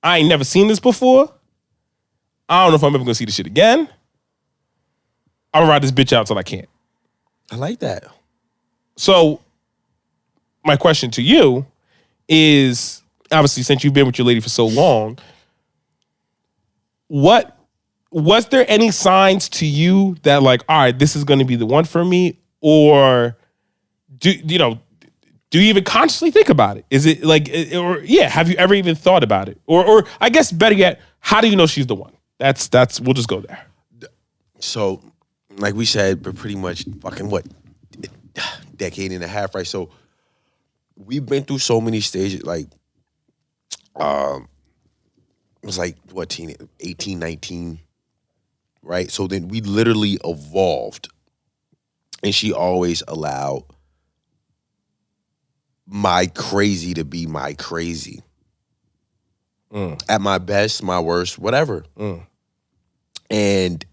S3: I ain't never seen this before. I don't know if I'm ever gonna see this shit again. I'm gonna ride this bitch out till I can't.
S2: I like that.
S3: So my question to you is, obviously, since you've been with your lady for so long, was there any signs to you that like, all right, this is going to be the one for me? Or do you even consciously think about it? Is it like, or yeah, have you ever even thought about it? Or I guess better yet, how do you know she's the one? That's we'll just go there.
S2: So, like we said, we're pretty much fucking decade and a half, right? So we've been through so many stages. Like It was like, what, 18, 19, right? So then we literally evolved. And she always allowed my crazy to be my crazy. At my best, my worst, whatever. And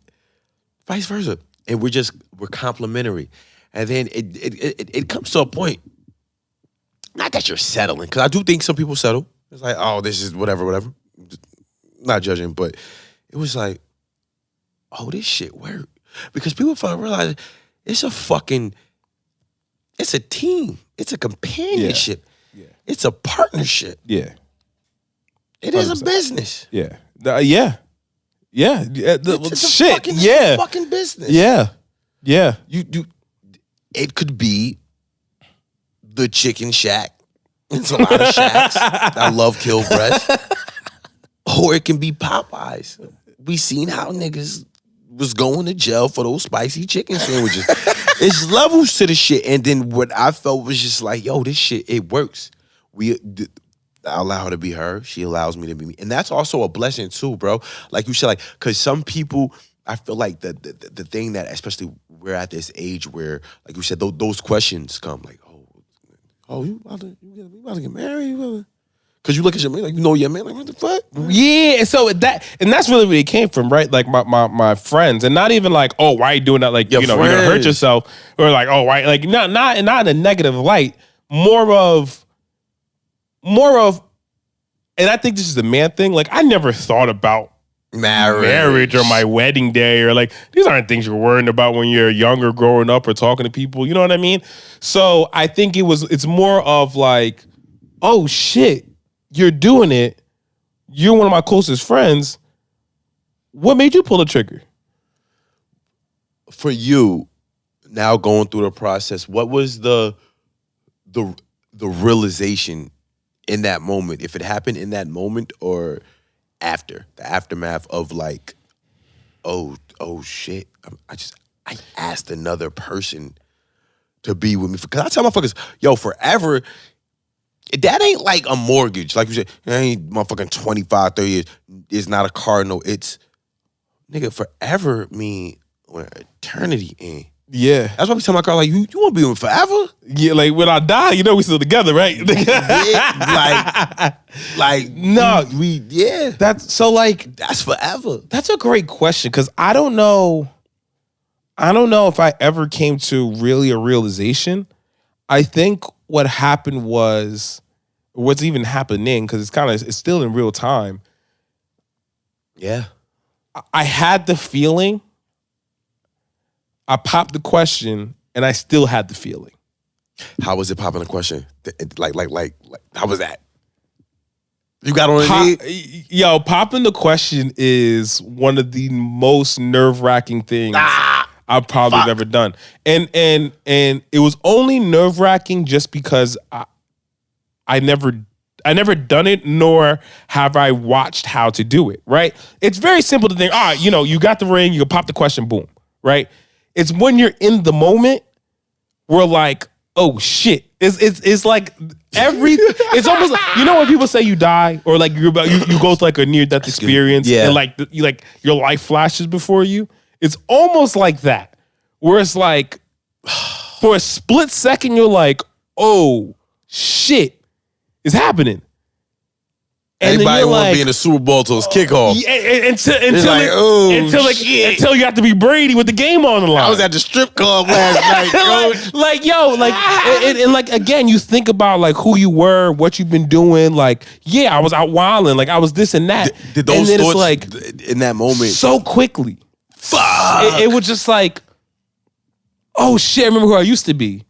S2: vice versa. And we're complimentary. And then it comes to a point, not that you're settling, because I do think some people settle. It's like, oh, this is whatever. Not judging, but it was like, oh, this shit worked. Because people finally realize it's a team. It's a companionship.
S1: Yeah.
S2: It's a partnership.
S1: Yeah.
S2: It is a
S1: 100%.
S2: business.
S1: Yeah. Yeah.
S2: It's a fucking business.
S1: Yeah.
S2: It could be the Chicken Shack. It's a lot of shacks. I love kill breast. Or it can be Popeyes. We seen how niggas was going to jail for those spicy chicken sandwiches. It's levels to the shit. And then what I felt was just like, yo, this shit, it works. I allow her to be her. She allows me to be me. And that's also a blessing too, bro. Like you said, like, because some people, I feel like the thing that, especially we're at this age where, like you said, those questions come like, you about to get married? Because you look at your man, like, you know your man, like, what the fuck?
S3: Yeah, so that's really where it came from, right? Like my friends, and not even like, oh, why are you doing that? Like,
S2: Your
S3: you're gonna hurt
S2: friends.
S3: yourself, or like, oh, why? Like, not in a negative light. More of, and I think this is a man thing. Like, I never thought about marriage or my wedding day, or like, these aren't things you're worrying about when you're younger, growing up, or talking to people. You know what I mean? So I think it's more of like, oh shit, you're doing it. You're one of my closest friends. What made you pull the trigger?
S2: For you, now going through the process, what was the realization in that moment? If it happened in that moment or after, the aftermath of like, oh shit, I asked another person to be with me. Because I tell motherfuckers, yo, forever, that ain't like a mortgage. Like you said, that ain't motherfucking 25, 30 years. It's not a cardinal. It's, nigga, forever mean when eternity end.
S3: Yeah.
S2: That's why we tell my girl, like, you want to be with me forever?
S3: Yeah, like when I die, you know we still together, right?
S2: No,
S3: That's so like,
S2: that's forever.
S3: that's a great question, because I don't know if I ever came to really a realization. I think what happened was, what's even happening, because it's still in real time.
S2: Yeah.
S3: I had the feeling, I popped the question, and I still had the feeling.
S2: How was it popping the question? Like, how was that? You got on a knee?
S3: Yo, popping the question is one of the most nerve-wracking things I've probably ever done. And it was only nerve-wracking just because I never done it, nor have I watched how to do it, right? It's very simple to think, you got the ring, you can pop the question, boom, right? It's when you're in the moment, we're like, oh shit. It's like it's almost like, you know when people say you die, or like you go through like a near-death experience,
S2: yeah.
S3: and like your life flashes before you. It's almost like that, where it's like, for a split second, you're like, oh shit, it's happening. And
S2: anybody
S3: then
S2: want to be in the Super Bowl till it's kickoff.
S3: Until you have to be Brady with the game on the line.
S2: I was at the strip club last night.
S3: and like again, you think about like who you were, what you've been doing. Like, yeah, I was out wilding, like I was this and that.
S2: Did those
S3: and then
S2: thoughts,
S3: it's like
S2: in that moment,
S3: so quickly?
S2: fuck.
S3: It was just like, oh shit, I remember who I used to be.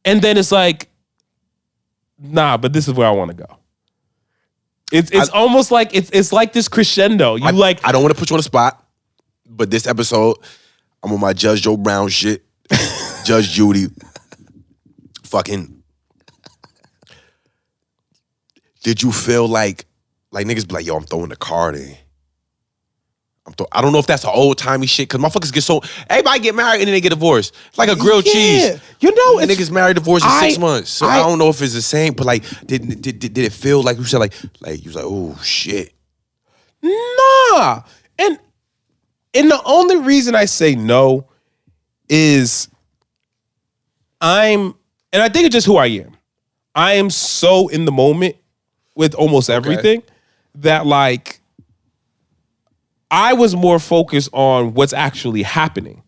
S3: And then it's like, nah, but this is where I want to go. It's almost like it's like this crescendo. I
S2: don't want to put you on the spot, but this episode, I'm on my Judge Joe Brown shit. Judge Judy. Fucking. Did you feel like niggas be like, yo, I'm throwing the card in. I don't know if that's an old timey shit because motherfuckers get so everybody get married and then they get divorced. It's like a grilled cheese.
S3: You know,
S2: and niggas married divorced in 6 months. So I don't know if it's the same, but like, did it feel like you said like you was like, oh shit?
S3: Nah, and the only reason I say no is and I think it's just who I am. I am so in the moment with almost everything that like. I was more focused on what's actually happening.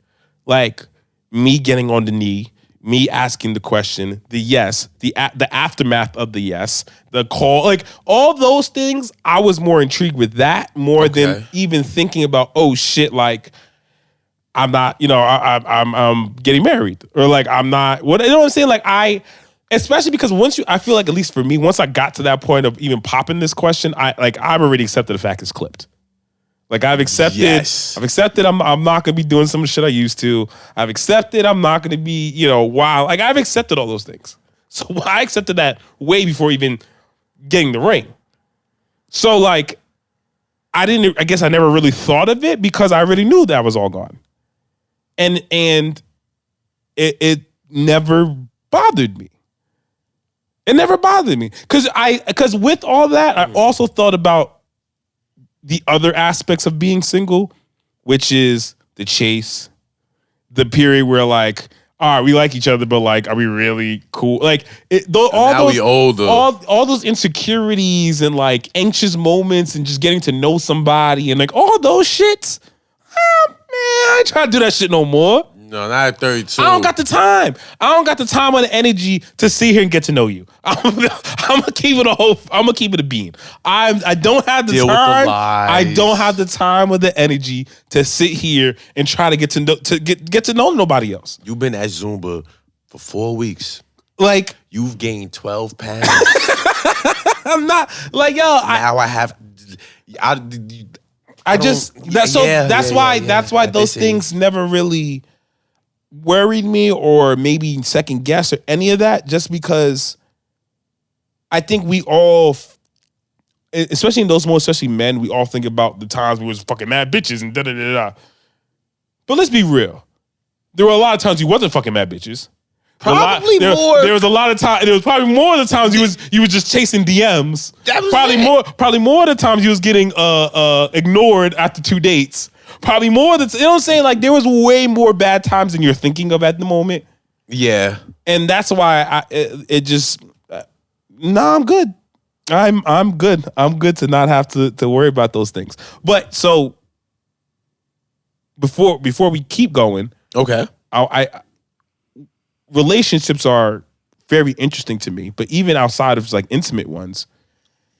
S3: Like me getting on the knee, me asking the question, the yes, the aftermath of the yes, the call, like all those things, I was more intrigued with that more than even thinking about, oh shit, like I'm not, I'm getting married or like I'm not, you know what I'm saying? Like especially because I feel like at least for me, once I got to that point of even popping this question, I've already accepted the fact it's clipped. Like I've accepted, I'm not gonna be doing some shit I used to. I've accepted I'm not gonna be, wild. Like I've accepted all those things. So I accepted that way before even getting the ring. So like, I guess I never really thought of it because I already knew that was all gone. And it never bothered me. It never bothered me. Cause with all that, I also thought about the other aspects of being single, which is the chase, the period where like, all right, we like each other, but like, are we really cool? Like, all those insecurities and like anxious moments and just getting to know somebody and like all those shits. Man, I ain't trying to do that shit no more.
S2: No, not at 32.
S3: I don't got the time. I don't got the time or the energy to sit here and get to know you. I'm gonna keep it I'm gonna keep it a bean. I don't have the
S2: Deal
S3: time.
S2: with the lies.
S3: I don't have the time or the energy to sit here and try to get to know nobody else.
S2: You've been at Zumba for 4 weeks.
S3: Like
S2: you've gained 12 pounds.
S3: I'm not like that's why those things never really worried me or maybe second guess or any of that, just because I think we all, especially in those moments, especially men, we all think about the times we was fucking mad bitches and da-da-da-da. But let's be real. There were a lot of times you wasn't fucking mad bitches.
S2: Probably more.
S3: There was a lot of time. There was probably more of the times you was just chasing DMs. Probably more of the times you was getting ignored after 2 dates. Probably more than, you know what I'm saying? Like there was way more bad times than you're thinking of at the moment.
S2: Yeah.
S3: And that's why I'm good. I'm good. I'm good to not have to worry about those things. But so before we keep going,
S2: okay.
S3: Relationships are very interesting to me, but even outside of like intimate ones,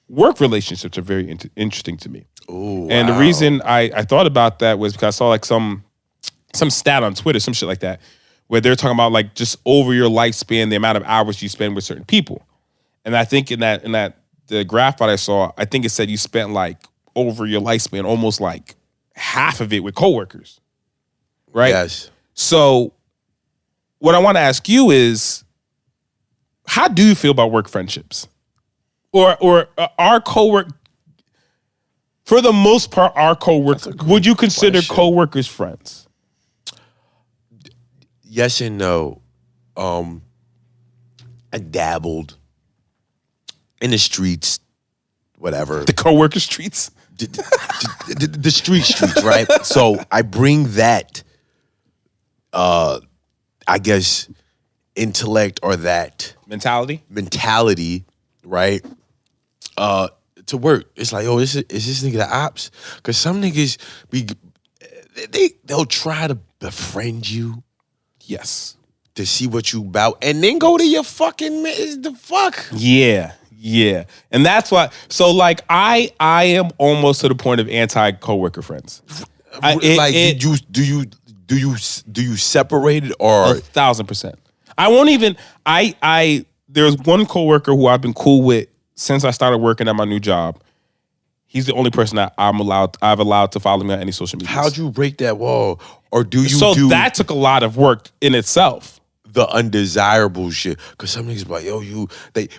S3: work relationships are very interesting to me.
S2: Ooh,
S3: and the reason I thought about that was because I saw like some stat on Twitter, some shit like that, where they're talking about like just over your lifespan, the amount of hours you spend with certain people. And I think in that the graph that I saw, I think it said you spent like over your lifespan almost like half of it with coworkers. Right?
S2: Yes.
S3: So what I want to ask you is, how do you feel about work friendships? Or our cowork, for the most part, our coworkers, would you consider coworkers friends?
S2: Yes and no. I dabbled in the streets, whatever.
S3: The coworker streets?
S2: The streets, right? So I bring that, I guess, intellect or that mentality, right? To work. It's like, is this nigga the ops? Because some niggas they'll try to befriend you.
S3: Yes.
S2: To see what you about, and then go to your fucking the fuck.
S3: Yeah. And that's why. So like, I am almost to the point of anti-coworker friends.
S2: Do you separate it or
S3: 1,000%? I won't even. There's one coworker who I've been cool with since I started working at my new job. He's the only person that I've allowed to follow me on any social media.
S2: How'd you break that wall? Or do you
S3: that took a lot of work in itself.
S2: the undesirable shit. Cause some niggas be like, yo,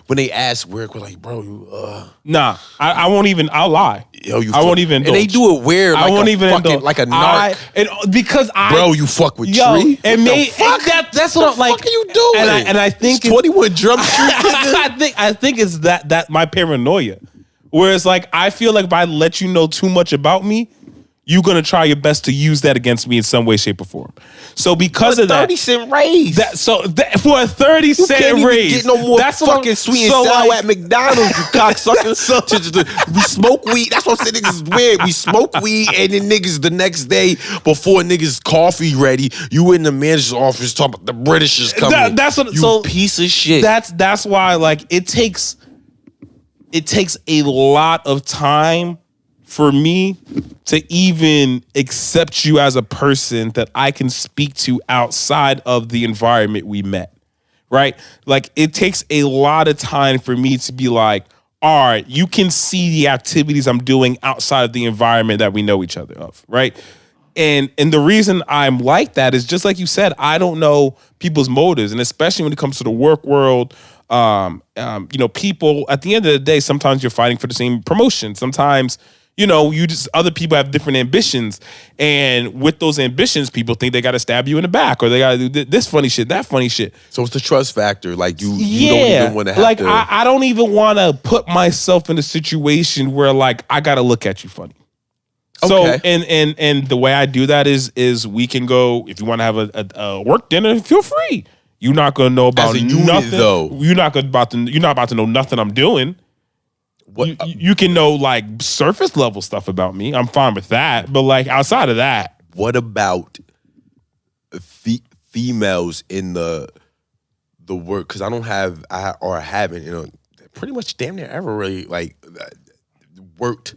S2: when they ask weird, we're like, bro,
S3: Nah, I won't even. I'll lie.
S2: Yo,
S3: I won't even.
S2: And they do it weird. Like
S3: I won't even
S2: fucking, like a narc.
S3: Because
S2: bro, you fuck with
S3: yo,
S2: Tree.
S3: and that's what I'm like.
S2: What are you doing?
S3: And I think
S2: it's 21 Jump Street.
S3: I think it's that my paranoia. Whereas like I feel like if I let you know too much about me, you're gonna try your best to use that against me in some way, shape, or form. So because of that,
S2: 30-cent raise.
S3: For a 30-cent raise,
S2: get no more
S3: that's
S2: fucking sweet and sour at McDonald's, you cocksucker. We smoke weed. That's what I'm saying. Niggas is weird. We smoke weed, and then niggas the next day before niggas coffee ready, you in the manager's office talking about the British is coming.
S3: That's what.
S2: You
S3: so
S2: piece of shit.
S3: That's why like it takes a lot of time for me to even accept you as a person that I can speak to outside of the environment we met, right? Like it takes a lot of time for me to be like, all right, you can see the activities I'm doing outside of the environment that we know each other of, right? And the reason I'm like that is just like you said, I don't know people's motives, and especially when it comes to the work world. People at the end of the day, sometimes you're fighting for the same promotion. Sometimes, other people have different ambitions. And with those ambitions, people think they got to stab you in the back or they got to do this funny shit, that funny shit.
S2: So it's the trust factor. Like you don't even want to have to.
S3: I don't even want to put myself in a situation where like, I got to look at you funny. So,
S2: okay.
S3: and the way I do that is we can go, if you want to have a work dinner, feel free. You're not gonna know about nothing.
S2: Though.
S3: You're not about to know nothing I'm doing. What you can know like surface level stuff about me. I'm fine with that. But like outside of that,
S2: what about females in the work? Because I haven't, pretty much damn near ever really like worked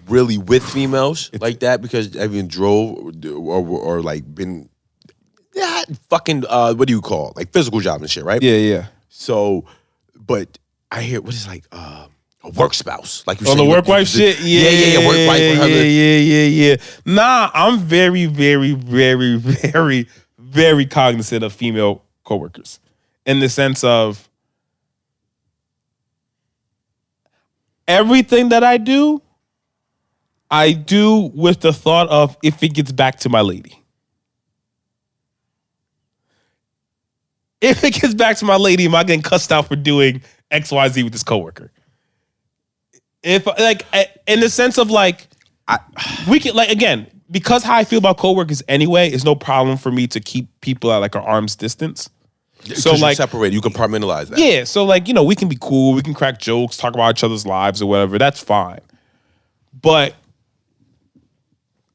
S2: really with females like that because I've even drove or like been. Yeah, fucking, what do you call it? Like physical job and shit, right?
S3: Yeah.
S2: So, but I hear, what is like, a work spouse? Like you
S3: said. Oh, the work wife shit?
S2: Yeah, work wife.
S3: Yeah. Nah, I'm very, very, very, very, very cognizant of female coworkers in the sense of everything that I do with the thought of if it gets back to my lady. If it gets back to my lady, am I getting cussed out for doing XYZ with this coworker? If like in the sense of like, we can like again because how I feel about coworkers anyway, it's no problem for me to keep people at like an arm's distance.
S2: So like separate, you compartmentalize that.
S3: Yeah, so like we can be cool, we can crack jokes, talk about each other's lives or whatever. That's fine, but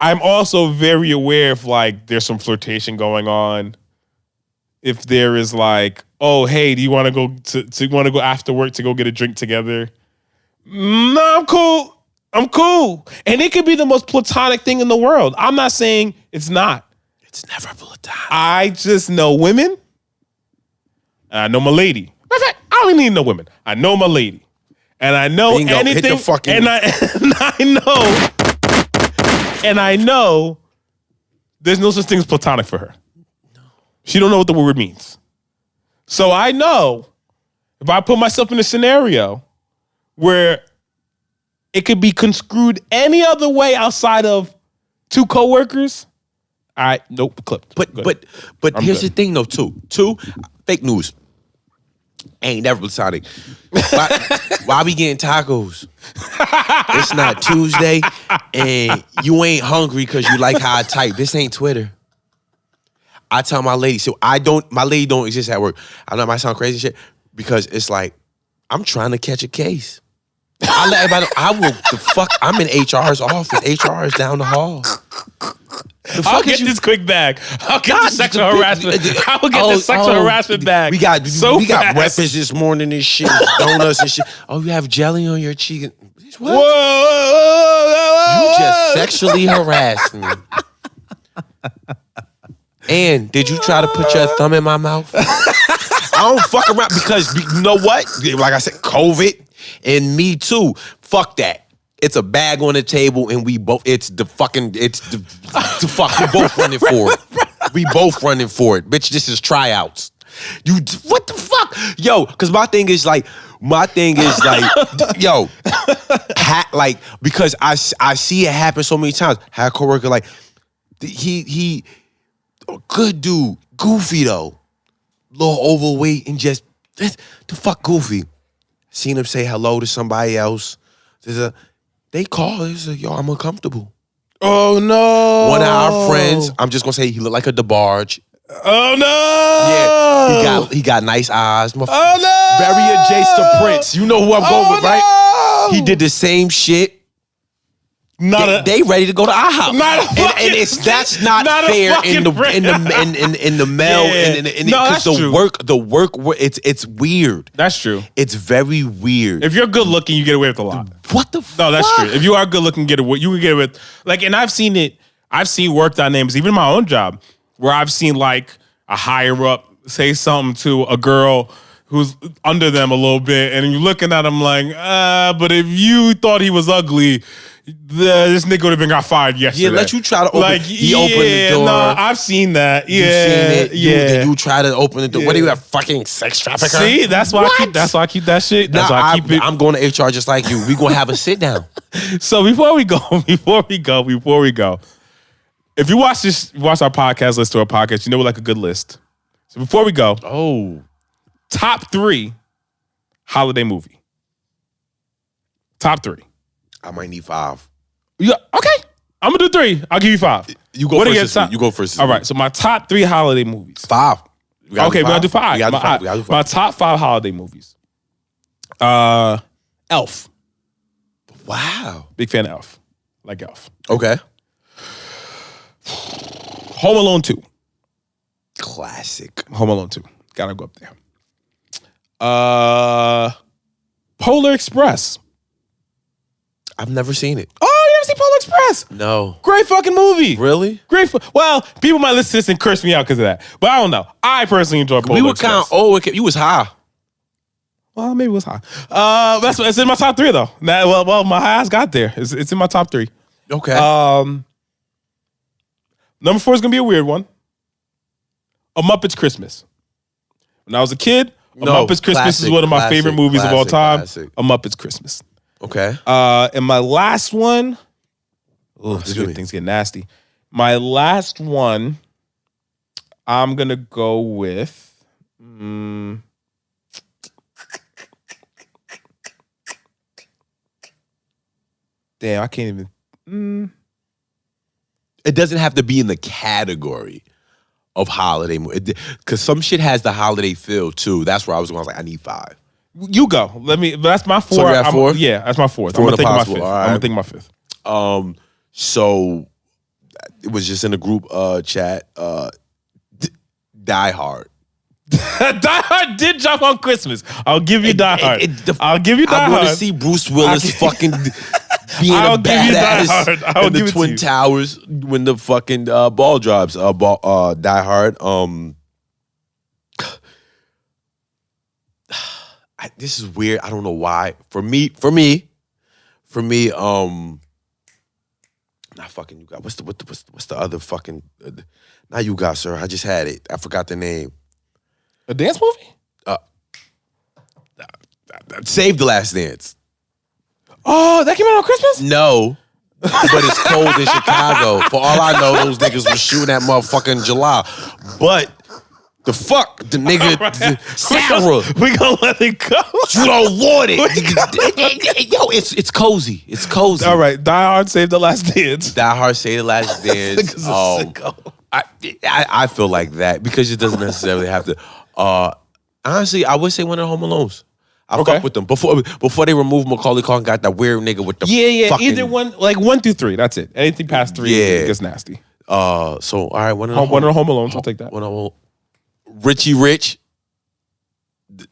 S3: I'm also very aware if like there's some flirtation going on. If there is like, oh, hey, do you want to go after work to go get a drink together? No, I'm cool. And it could be the most platonic thing in the world. I'm not saying it's not.
S2: It's never platonic.
S3: I just know women. And I know my lady. In fact, I don't even need to know women. I know my lady. And I know
S2: Bingo,
S3: anything.
S2: hit the fucking...
S3: And I know there's no such thing as platonic for her. She don't know what the word means. So I know if I put myself in a scenario where it could be construed any other way outside of two coworkers, nope, clipped.
S2: But here's the thing though, too. Fake news. Ain't never platonic. Why we getting tacos? It's not Tuesday and you ain't hungry because you like how I type. This ain't Twitter. I tell my lady, my lady don't exist at work. I know it might sound crazy shit because it's like, I'm trying to catch a case. I let everybody know, I'm in HR's office. HR is down the hall.
S3: I'll get this quick bag. I'll get the sexual harassment. I will get the sexual harassment bag.
S2: We got breakfast this morning and shit, donuts and shit. Oh, you have jelly on your cheek. What?
S3: Whoa.
S2: You just sexually harassed me. And did you try to put your thumb in my mouth? I don't fuck around because you know what? Like I said, COVID and me too. Fuck that. It's a bag on the table and we both, we both running for it. We both running for it. Bitch, this is tryouts. What the fuck? Yo, because my thing is like, yo, because I see it happen so many times. Had a coworker like, he good dude, goofy though. Little overweight and just, the fuck goofy. Seen him say hello to somebody else. They call, they say, yo, I'm uncomfortable.
S3: Oh no.
S2: One of our friends, I'm just gonna say he looked like a DeBarge.
S3: Oh no.
S2: Yeah, he got nice eyes.
S3: Oh no.
S2: Very adjacent to Prince. You know who I'm going with, right?
S3: No.
S2: He did the same shit. They ready to go to IHOP. That's not fair in the male because the work it's weird.
S3: That's true.
S2: It's very weird.
S3: If you're good looking, you get away with a lot.
S2: What the fuck?
S3: No, that's true. If you are good looking, you can get away with like, and I've seen it. I've seen work dynamics, even in my own job, where I've seen like a higher up say something to a girl who's under them a little bit, and you're looking at him like, but if you thought he was ugly, this nigga would have been got fired yesterday.
S2: Yeah, let you try to open.
S3: Like,
S2: he opened the door.
S3: No, I've seen that. Yeah,
S2: you seen it.
S3: yeah.
S2: You try to open the door. What are you, a fucking sex trafficker?
S3: See, that's why I keep that shit. That's why I keep it.
S2: I'm going to HR just like you. We gonna have a sit down.
S3: So before we go, if you watch our podcast, listen to our podcast, you know we like a good list. So before we go, top 3 holiday movie. Top 3.
S2: I might need 5.
S3: Yeah, okay. I'm gonna do 3. I'll give you 5.
S2: You go first. You go first.
S3: All right. So my top 3 holiday movies.
S2: 5.
S3: Okay, we gotta do 5.
S2: We gotta do 5.
S3: My top 5 holiday movies. Elf.
S2: Wow.
S3: Big fan of Elf. Like Elf.
S2: Okay.
S3: Home Alone 2.
S2: Classic.
S3: Home Alone 2. Gotta go up there. Polar Express.
S2: I've never seen it.
S3: Oh, you never seen Polar Express?
S2: No.
S3: Great fucking movie.
S2: Really?
S3: Well, people might listen to this and curse me out because of that. But I don't know. I personally enjoy Polar Express.
S2: We were kind of old. You was high.
S3: Well, maybe it was high. It's in my top 3 though. Well, my highs got there. It's in my top 3.
S2: Okay.
S3: Number 4 is gonna be a weird one. A Muppets Christmas. When I was a kid, Muppets Christmas is one of my favorite movies of all time.
S2: Classic.
S3: A Muppets Christmas.
S2: Okay.
S3: And my last one. Oh, this
S2: Excuse me.
S3: things get nasty. My last one, I'm gonna go with. Damn, I can't even.
S2: It doesn't have to be in the category of holiday movie because some shit has the holiday feel too. That's where I was like, I need 5.
S3: You go. That's my 4.
S2: So you got 4?
S3: Yeah, that's my 4th.
S2: Four
S3: I'm gonna think of my
S2: possible.
S3: 5th.
S2: All right.
S3: I'm gonna think of my 5th.
S2: So it was just in the group chat. Die Hard.
S3: Die Hard did jump on Christmas. I'll give you Die Hard. I'll give you Die
S2: I
S3: Hard.
S2: want to see Bruce Willis fucking being
S3: I'll
S2: a
S3: give you Die Hard.
S2: badass
S3: I'll
S2: in
S3: give
S2: the
S3: it to
S2: Twin
S3: you.
S2: Towers when the fucking ball drops. Die Hard. This is weird. I don't know why. For me. Not fucking you got. What's the other fucking? Not you got, sir. I just had it. I forgot the name.
S3: A dance movie?
S2: Save the Last Dance.
S3: Oh, that came out on Christmas?
S2: No, but it's cold in Chicago. For all I know, those niggas was shooting that motherfucker in July. But the fuck, the nigga, Sarah,
S3: We gonna let it go.
S2: you don't want it. Yo, it's cozy. It's cozy.
S3: All right, Die Hard, Save the Last Dance.
S2: Die Hard, Save the Last Dance.
S3: Nigga's a sicko.
S2: I feel like that because it doesn't necessarily have to. Honestly, I would say one of the Home Alones. I fuck with them before they removed Macaulay Culkin. Got that weird nigga with the fucking,
S3: either one, like 1 through 3. That's it. Anything past 3, it gets nasty.
S2: So all right, one of the
S3: Home Alones. I'll take that.
S2: One of Richie Rich. You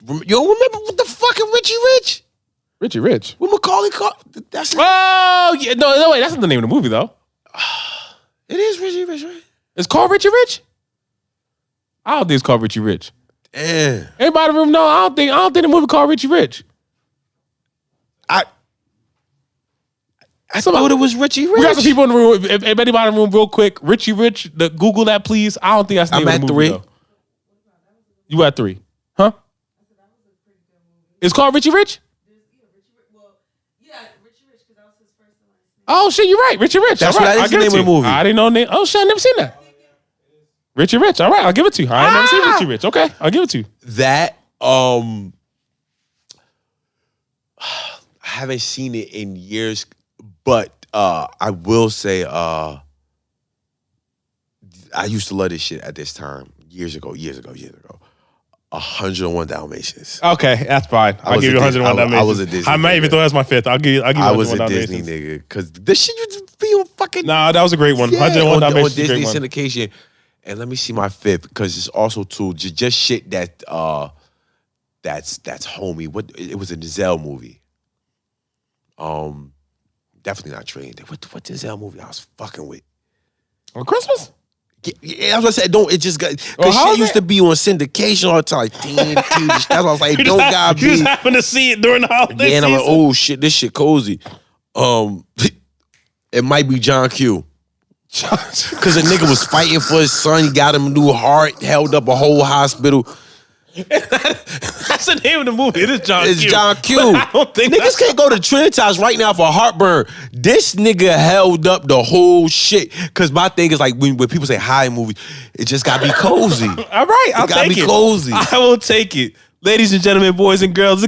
S2: don't remember what the fucking Richie Rich?
S3: Richie Rich.
S2: With Macaulay Culkin. That's
S3: Oh yeah, no, wait, that's not the name of the movie though.
S2: it is Richie Rich, right?
S3: It's called Richie Rich. I don't think it's called Richie Rich.
S2: Yeah.
S3: Everybody in the room know. I don't think the movie called Richie Rich.
S2: I thought it was Richie Rich.
S3: We got some people in the room. If anybody in the room, real quick, Richie Rich. Google that, please. I don't think that's the name
S2: I'm
S3: of the
S2: at
S3: movie,
S2: 3.
S3: though. You at 3, huh? It's called Richie Rich. Oh shit, you're right, Richie Rich.
S2: That's
S3: all right,
S2: what that is
S3: I'll
S2: the
S3: give
S2: name
S3: it
S2: of
S3: to
S2: the
S3: you.
S2: movie.
S3: I didn't know the name. Oh shit, I never seen that. Richie Rich. All right, I'll give it to you. I ain't never seen Richie Rich. Okay, I'll give it to you.
S2: That I haven't seen it in years, but I will say I used to love this shit at this time years ago. 101 Dalmatians.
S3: Okay, that's fine. I'll
S2: was
S3: give
S2: a
S3: you
S2: Dis-
S3: 101
S2: I
S3: Dalmatians.
S2: was a Disney
S3: I might even
S2: nigga.
S3: throw that as my 5th. I'll give you
S2: I was
S3: 101
S2: a Disney
S3: Dalmatians.
S2: nigga because this shit used to be on fucking
S3: Nah, that was a great one.
S2: yeah,
S3: 101
S2: on
S3: Dalmatians is a
S2: Disney
S3: great one.
S2: syndication. And let me see my 5th because it's also too just shit that that's homie. What it was a Denzel movie. Definitely not trained. What Denzel movie I was fucking with?
S3: On Christmas?
S2: Yeah, that's what I said. Don't it just got
S3: Well,
S2: because
S3: how
S2: shit
S3: is
S2: used
S3: it?
S2: to be on syndication all the time. Like, damn, dude, that's why I was like, don't gotta
S3: You just
S2: be.
S3: happened to see it during the holiday
S2: Yeah, and I'm like,
S3: season.
S2: oh shit, this shit cozy. It might be John Q. Cause a nigga was fighting for his son. He got him a new heart, held up a whole hospital.
S3: That's the name of the movie. It is John
S2: It's
S3: Q.
S2: John Q.
S3: But I don't think
S2: Niggas can't go to Trinitas right now for heartburn. This nigga held up the whole shit. Cause my thing is like when people say high movie, it just gotta be cozy.
S3: All right, I'll
S2: gotta
S3: take
S2: be
S3: it.
S2: cozy.
S3: I will take it. Ladies and gentlemen, boys and girls,